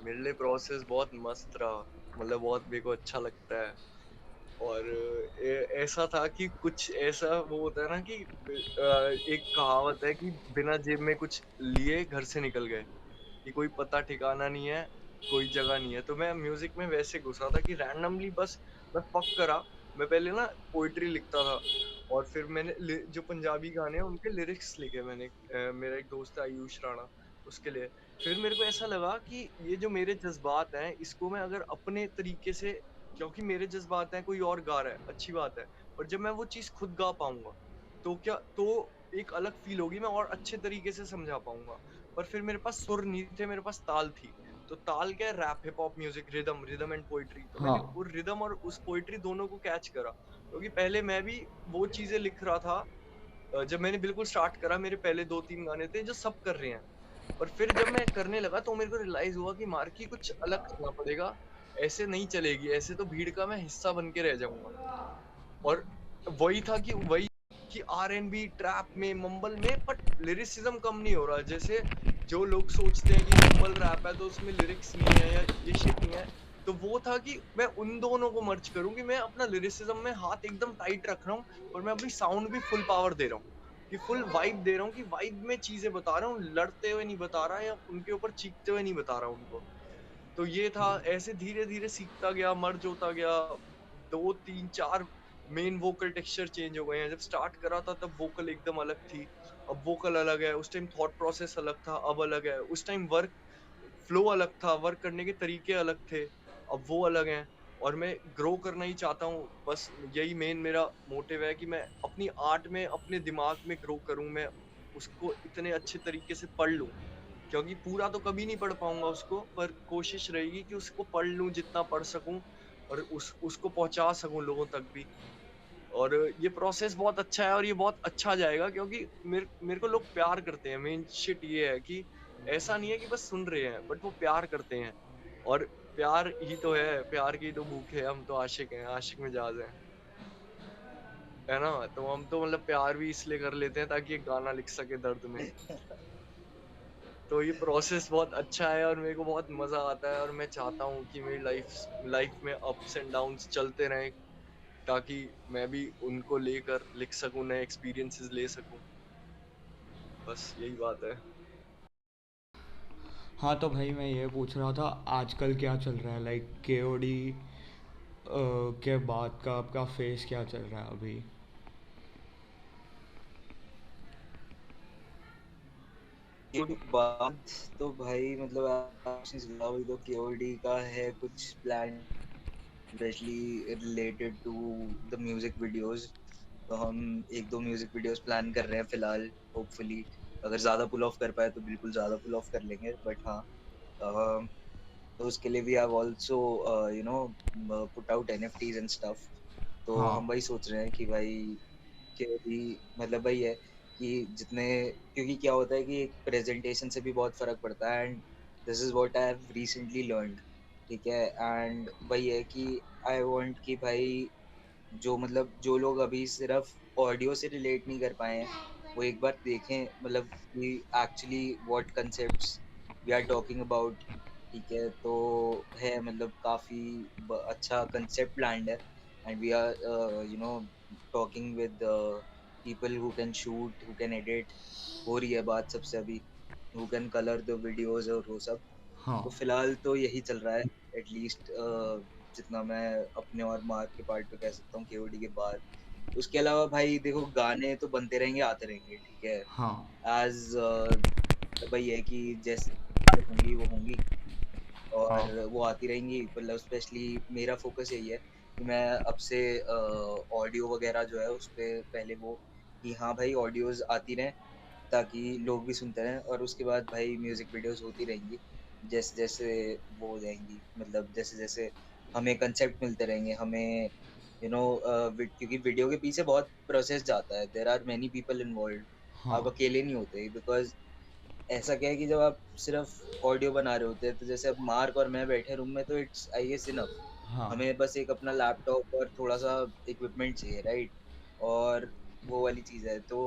मेरे लिए प्रोसेस बहुत मस्त रहा, मतलब बहुत मेरे को अच्छा लगता है। और ऐसा था कि कुछ ऐसा वो होता है ना कि एक कहावत है कि बिना जेब में कुछ लिए घर से निकल गए, कि कोई पता ठिकाना नहीं है, कोई जगह नहीं है। तो मैं म्यूजिक में वैसे घुसा था कि रैंडमली बस मैं पक करा। मैं पहले ना पोइट्री लिखता था, और फिर मैंने जो पंजाबी गाने हैं उनके लिरिक्स लिखे मैंने। मेरा एक दोस्त है आयुष राणा, उसके लिए। फिर मेरे को ऐसा लगा कि ये जो मेरे जज्बात हैं, इसको मैं अगर अपने तरीके से, क्योंकि मेरे जज्बात हैं, कोई और गा रहा है, अच्छी बात है, पर जब मैं वो चीज खुद गा पाऊंगा, तो क्या, तो एक अलग फील होगी, मैं और अच्छे तरीके से समझा पाऊंगा। पर फिर मेरे पास सुर नहीं थे, मेरे पास ताल थी। तो ताल क्या है, rap, hip hop music, rhythm, rhythm and poetry. तो मैंने हाँ वो रिदम और उस पोइट्री दोनों को कैच करा, क्योंकि पहले मैं भी वो चीजें लिख रहा था। जब मैंने बिल्कुल स्टार्ट करा, मेरे पहले 2-3 गाने थे जो सब कर रहे हैं। और फिर जब मैं करने लगा तो मेरे को रियलाइज हुआ कि मार्की कुछ अलग करना पड़ेगा, ऐसे नहीं चलेगी, ऐसे तो भीड़ का मैं हिस्सा बन के रह जाऊंगा। और वही कि आरएनबी ट्रैप में, मंबल में, बट लिरिसिज्म कम नहीं हो रहा। जैसे जो लोग सोचते हैं कि मंबल रैप है तो उसमें लिरिक्स नहीं है या ये शिट नहीं है, तो वो था कि मैं उन दोनों को मर्ज करूं, कि मैं अपना लिरिसिज्म में हाथ एकदम टाइट रख रहा हूँ, और मैं अपनी साउंड भी फुल पावर दे रहा हूँ, कि फुल वाइब दे रहा हूँ, कि वाइब में चीजें बता रहा हूँ, लड़ते हुए नहीं बता रहा या उनके ऊपर चीखते हुए नहीं बता रहा उनको। तो ये था, ऐसे धीरे धीरे सीखता गया, मर्ज होता गया। 2-3-4 मेन वोकल टेक्सचर चेंज हो गए हैं। जब स्टार्ट करा था तब वोकल एकदम अलग थी, अब वोकल अलग है। उस टाइम थॉट प्रोसेस अलग था, अब अलग है। उस टाइम वर्क फ्लो अलग था, वर्क करने के तरीके अलग थे, अब वो अलग हैं। और मैं ग्रो करना ही चाहता हूँ। बस यही मेन मेरा मोटिव है कि मैं अपनी आर्ट में अपने दिमाग में ग्रो करूँ, मैं उसको इतने अच्छे तरीके से पढ़ लूँ, क्योंकि पूरा तो कभी नहीं पढ़ पाऊंगा उसको, पर कोशिश रहेगी कि उसको पढ़ लूँ जितना पढ़ सकूं, और उसको पहुंचा सकूं लोगों तक भी। और ये प्रोसेस बहुत अच्छा है और ये बहुत अच्छा जाएगा, क्योंकि मेरे को लोग प्यार करते हैं। मेन शिट ये है कि ऐसा नहीं है कि बस सुन रहे हैं, बट वो प्यार करते हैं। और प्यार ही तो है, प्यार की तो भूख है, हम तो आशिक हैं, आशिक मिजाज हैं, है ना। तो हम तो मतलब प्यार भी इसलिए कर लेते हैं ताकि एक गाना लिख सके दर्द में। तो ये प्रोसेस बहुत अच्छा है और मेरे को बहुत मजा आता है, और मैं चाहता हूँ कि मेरी लाइफ में अप्स एंड डाउन्स चलते रहें, ताकि मैं भी उनको लेकर लिख सकूं, नए एक्सपीरियंसेस ले सकूं। बस यही बात है। हाँ तो भाई मैं ये पूछ रहा था आजकल क्या चल रहा है, लाइक केओडी के बाद का आपका फेस क्या चल रहा है अभी? ये बात तो भाई मतलब आपने सुना हुई तो केओडी का है कुछ plan, specially related to the music videos. तो हम एक दो म्यूजिक वीडियोस प्लान कर रहे हैं फिलहाल। होपफुली अगर ज्यादा पुल ऑफ कर पाए तो बिल्कुल ज्यादा पुल ऑफ कर लेंगे, बट हाँ तो उसके लिए भी have also you know put out NFTs and stuff. तो हाँ हम वही सोच रहे हैं कि भाई कि भी मतलब वही है कि जितने, क्योंकि क्या होता है कि एक प्रेजेंटेशन से भी बहुत फर्क पड़ता है, and this is what I have recently learned. ठीक है, एंड वही है कि आई वांट कि भाई जो मतलब जो लोग अभी सिर्फ ऑडियो से रिलेट नहीं कर पाए हैं वो एक बार देखें, मतलब कि actually what concepts we are talking about. ठीक है, तो है मतलब काफी अच्छा कंसेप्ट प्लान्ड है, and we are you know talking with people who can shoot, who can edit। हो रही है बात सबसे अभी, who can color the videos और वो सब। हाँ तो फिलहाल तो यही चल रहा है एटलीस्ट, जितना मैं अपने और मार्क के पार्ट पे कह सकता हूँ केओडी के बाद। उसके अलावा भाई देखो गाने तो बनते रहेंगे आते रहेंगे, ठीक है। हाँ एज भाई है कि जैसे होंगी वो होंगी हाँ और वो आती रहेंगी। मतलब स्पेशली मेरा फोकस यही है कि मैं अब से ऑडियो वगैरह जो है उस पे पहले वो कि हाँ भाई ऑडियोज आती रहें ताकि लोग भी सुनते रहें, और उसके बाद भाई म्यूजिक वीडियोस होती रहेंगी जैसे जैसे वो हो जाएंगी। मतलब जैसे जैसे हमें कंसेप्ट मिलते रहेंगे, हमें यू नो क्योंकि वीडियो के पीछे बहुत प्रोसेस जाता है, there are many people involve. हाँ आप अकेले नहीं होते, बिकॉज ऐसा क्या है कि जब आप सिर्फ ऑडियो बना रहे होते हैं तो जैसे अब मार्क और मैं बैठे रूम में तो इट्स आई गेस इनफ। हाँ हमें बस एक अपना लैपटॉप और थोड़ा सा इक्विपमेंट चाहिए, राइट। और वो वाली चीज है। तो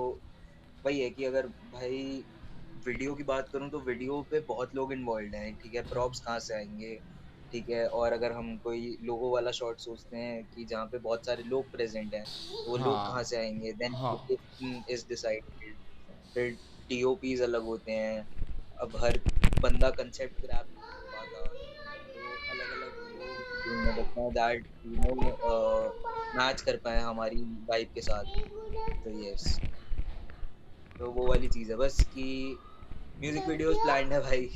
वही है कि अगर भाई वीडियो की बात करूं तो वीडियो पे बहुत लोग इन्वॉल्व हैं, ठीक है। प्रॉप्स कहाँ से आएंगे, ठीक है। और अगर हम कोई लोगो वाला शॉट सोचते हैं कि जहाँ पे बहुत सारे लोग प्रेजेंट हैं तो वो लोग हाँ कहाँ से आएंगे, देन हाँ इज डिसाइडेड। फिर टीओपीज अलग होते हैं। अब हर बंदा कंसेप्ट ग्रैब नहीं कर पाता, तो अलग अलग लोग ढूंढने पड़ते हैं दैट यू नो मैच कर पाए हमारी वाइब के साथ। तो यस, तो वो वाली चीज है बस कि म्यूजिक वीडियोस प्लान्ड है भाई।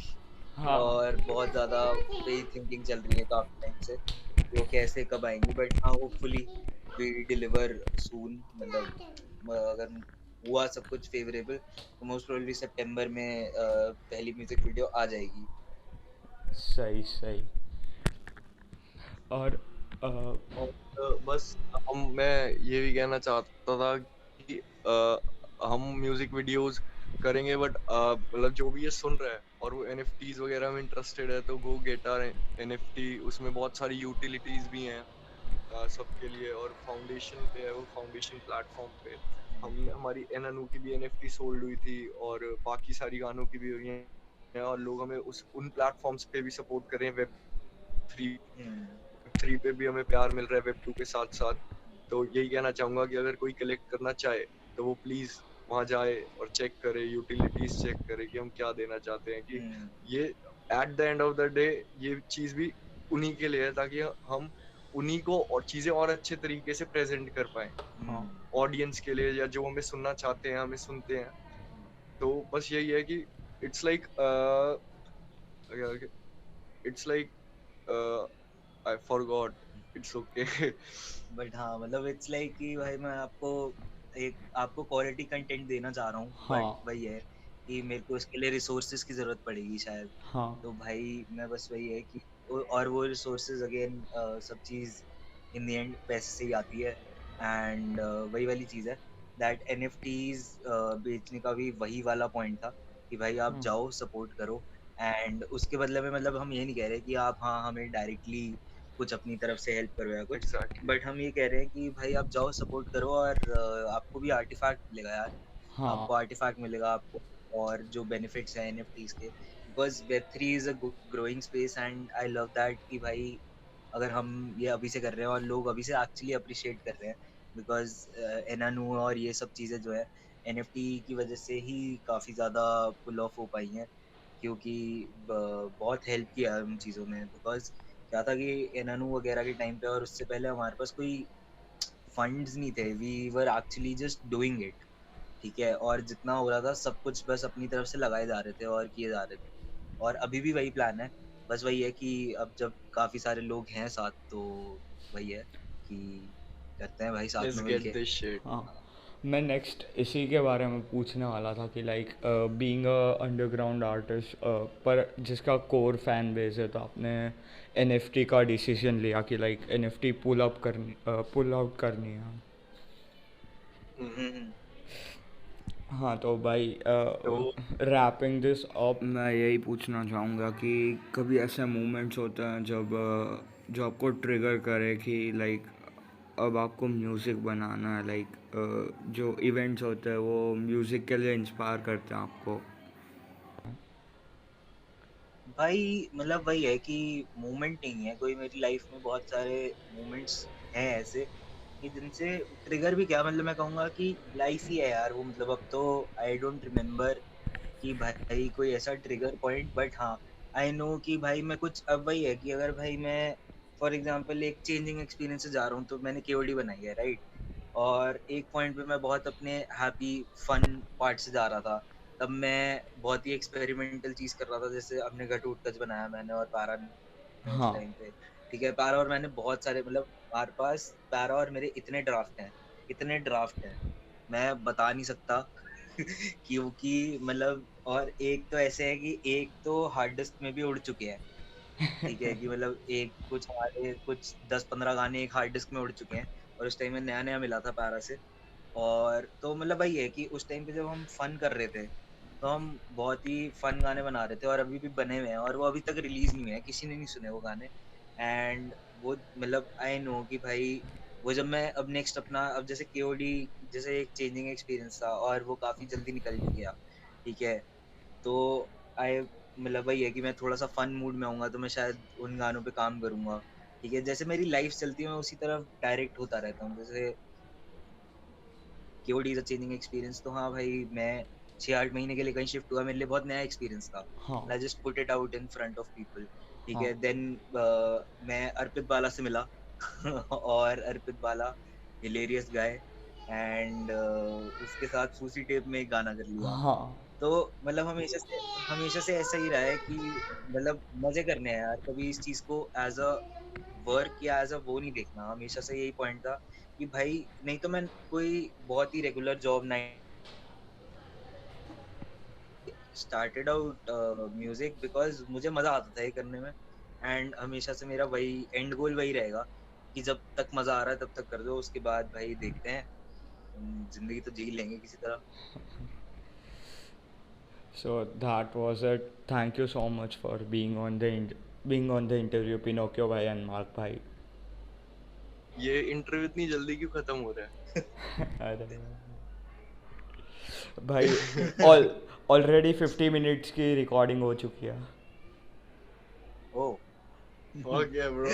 हाँ और बहुत ज्यादा वही थिंकिंग चल रही है काफी टाइम से कि वो कैसे कब आएंगी, बट हाँ होपफुली वी डिलीवर सून। मतलब अगर हुआ सब कुछ फेवरेबल तो मोस्ट प्रोबेबली सितंबर में पहली म्यूजिक वीडियो आ जाएगी। सही सही। और अ, और बस मैं ये भी कहना चाहता था कि हम म्यूजिक वीडियोस करेंगे, बट मतलब जो भी ये सुन रहा है और वो एनएफटीज वगैरह में इंटरेस्टेड है, तो गो गेट आवर एनएफटी। उसमें बहुत सारी यूटिलिटीज भी हैं सबके लिए, और फाउंडेशन पे है, वो फाउंडेशन प्लेटफॉर्म पे हमने हमारी एनअनु की भी एनएफटी सोल्ड हुई थी, और बाकी सारी गानों की भी हुई हैं, और लोग हमें उस उन प्लेटफॉर्म्स पे भी सपोर्ट कर रहे हैं। वेब 3 हम्म। पे भी हमें प्यार मिल रहा है, वेब 2 के साथ साथ। तो यही कहना चाहूंगा कि अगर कोई कलेक्ट करना चाहे तो वो प्लीज वहां जाए और चेक करे, यूटिलिटीज चेक करे कि हम क्या देना चाहते हैं, कि हम्म। ये at the end of the day ये चीज भी उन्हीं के लिए है, ताकि हम उन्हीं को और चीजें और अच्छे तरीके से प्रेजेंट कर पाए हाँ ऑडियंस के लिए, या जो हमें सुनना चाहते हैं, हमें सुनते हैं। तो बस यही है कि it's like it's like I forgot it's okay. But हाँ मतलब इट्स लाइक कि भाई मैं आपको क्वालिटी कंटेंट देना चाह रहा हूँ, बट हाँ वही है कि मेरे को इसके लिए रिसोर्सेज की जरूरत पड़ेगी शायद। हाँ तो भाई मैं बस वही है कि और वो रिसोर्सेज अगेन सब चीज इन द एंड पैसे से ही आती है। एंड वही वाली चीज है दैट एनएफटीज बेचने का भी वही वाला पॉइंट था कि भाई आप हाँ जाओ सपोर्ट करो। एंड उसके बदले में मतलब हम ये नहीं कह रहे कि आप हाँ हमें डायरेक्टली कुछ अपनी तरफ से हेल्प करो या कुछ, एग्जैक्टली। बट हम ये कह रहे हैं कि भाई आप जाओ सपोर्ट करो और आपको भी आर्टिफैक्ट मिलेगा यार। हाँ आपको आर्टिफैक्ट मिलेगा आपको और जो बेनिफिट्स हैं एनएफटीज के, because Web3 is a growing space and I love that कि भाई अगर हम ये अभी से कर रहे हैं और लोग अभी से एक्चुअली अप्रिशिएट कर रहे हैं, बिकॉज एनानू और ये सब चीजें जो है एनएफटी की वजह से ही काफी ज्यादा पुल ऑफ हो पाई हैं। क्योंकि बहुत हेल्प किया है उन चीज़ों में, बिकॉज क्या था कि एनानू वगैरह के टाइम पे और उससे पहले हमारे पास कोई फंड्स नहीं थे, we were actually just doing it. ठीक है, और जितना हो रहा था सब कुछ बस अपनी तरफ से लगाए जा रहे थे और किए जा रहे थे। और अभी भी वही प्लान है, बस वही है कि अब जब काफी सारे लोग हैं साथ तो वही है कि करते हैं भाई साथ लेट्स में गेट मिलके। This shit. हाँ। मैं नेक्स्ट इसी के बारे में पूछने वाला था कि like being a underground artist, पर जिसका कोर फैन बेस है, तो आपने एनएफटी का डिसीजन लिया कि लाइक एनएफटी पुल आउट करनी है। हम्म। हाँ तो भाई तो रैपिंग दिस अप, मैं यही पूछना चाहूँगा कि कभी ऐसे मोमेंट्स होते हैं जब जो आपको ट्रिगर करे कि लाइक अब आपको म्यूज़िक बनाना है, लाइक जो इवेंट्स होते हैं वो म्यूज़िक के लिए इंस्पायर करते हैं आपको। भाई मतलब वही है कि मोमेंट नहीं है कोई, मेरी लाइफ में बहुत सारे मोमेंट्स हैं ऐसे कि जिनसे ट्रिगर भी क्या, मतलब मैं कहूंगा कि लाइफ ही है यार वो, मतलब अब तो आई डोंट रिमेम्बर कि भाई कोई ऐसा ट्रिगर पॉइंट, बट हाँ आई नो कि भाई मैं कुछ, अब वही है कि अगर भाई मैं फॉर एग्जांपल एक चेंजिंग एक्सपीरियंस से जा रहा हूँ, तो मैंने केओडी बनाई है राइट, और एक पॉइंट पे मैं बहुत अपने हैप्पी फन पार्ट से जा रहा था, तब मैं बहुत ही एक्सपेरिमेंटल चीज कर रहा था, जैसे अपने घटूट बनाया मैंने और पैरा ने उस हाँ टाइम पे। ठीक है, पैरा और मैंने बहुत सारे, मतलब हमारे पास पैरा और मेरे इतने ड्राफ्ट हैं मैं बता नहीं सकता क्योंकि मतलब, और एक तो ऐसे है कि एक तो हार्ड डिस्क में भी उड़ चुके हैं। ठीक है कि मतलब एक कुछ हमारे कुछ 10-15 गाने एक हार्ड डिस्क में उड़ चुके हैं, और उस टाइम में नया नया मिला था पैरा से। और तो मतलब वही है कि उस टाइम पे जब हम फन कर रहे थे तो हम बहुत ही फन गाने बना रहे थे और अभी भी बने हुए हैं, और वो अभी तक रिलीज नहीं हुए हैं, किसी ने नहीं सुने वो गाने। एंड वो मतलब आई नो कि भाई वो जब मैं अब नेक्स्ट अपना, अब जैसे केओडी जैसे एक चेंजिंग एक्सपीरियंस था और वो काफी जल्दी निकल भी गया। ठीक है, तो आई मतलब वही है कि मैं थोड़ा सा फन मूड में आऊंगा तो मैं शायद उन गानों पे काम करूंगा। ठीक है, जैसे मेरी लाइफ चलती है मैं उसी तरफ डायरेक्ट होता रहता हूँ, जैसे केओडी इज अ चेंजिंग एक्सपीरियंस, तो हाँ भाई मैं 6-8 महीने के लिए कहीं शिफ्ट हुआ, मेरे लिए बहुत नया एक्सपीरियंस था। हाँ I just put it out in front of people. ठीक हाँ है, देन मैं अर्पित बाला से मिला और अर्पित बाला हिलेरियस गाय, एंड उसके साथ फूसी टेप में एक गाना कर लिया। हाँ तो मतलब हमेशा से ऐसा ही रहा है कि मतलब मजे करने हैं यार, कभी इस चीज को एज अ वर्क या एज अ वो नहीं देखना, हमेशा से यही पॉइंट था कि भाई नहीं तो मैं कोई बहुत ही रेगुलर जॉब नहीं, स्टार्टेड आउट म्यूजिक बिकॉज मुझे मजा आता था ये करने में। एंड हमेशा से मेरा वही एंड गोल वही रहेगा कि जब तक मजा आ रहा है तब तक कर दो, उसके बाद भाई देखते हैं, जिंदगी तो जी लेंगे किसी तरह। So that was it. Thank you so much for being on the interview, Pinocchio bhai and Mark bhai. ये इंटरव्यू इतनी जल्दी क्यों खत्म हो रहा अरे भाई, है? ऑल ऑलरेडी 50 मिनट्स की रिकॉर्डिंग हो चुकी है। ओ फक या ब्रो।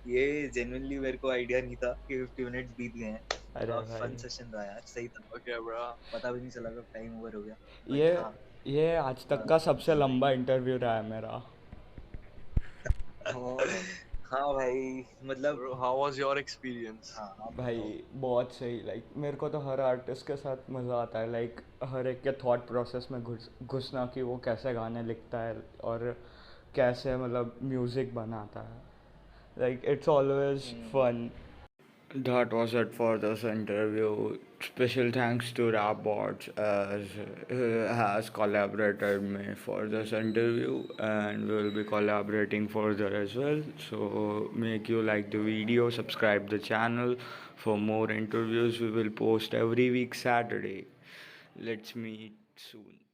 ये जेन्युइनली मेरे को आइडिया नहीं था कि 50 मिनट्स बीत गए अरे हैं। भाई, फन सेशन रहा यार, सही था, ओके ब्रो। पता भी नहीं चला कब टाइम ओवर हो गया। ये बट हाँ ये आज तक का सबसे जी भाई। लंबा इंटरव्यू रहा है मेरा। हाँ भाई मतलब bro how was your experience? हाँ आप भाई बताओ। बहुत सही, लाइक मेरे को तो हर आर्टिस्ट के साथ मज़ा आता है, लाइक हर एक के थॉट प्रोसेस में घुसना कि वो कैसे गाने लिखता है और कैसे मतलब म्यूज़िक बनाता है। Like it's always fun. That was it for this interview. Special thanks to Rapbots as has collaborated me for this interview, and we will be collaborating further as well. So make you like the video, subscribe the channel for more interviews. We will post every week Saturday. Let's meet soon.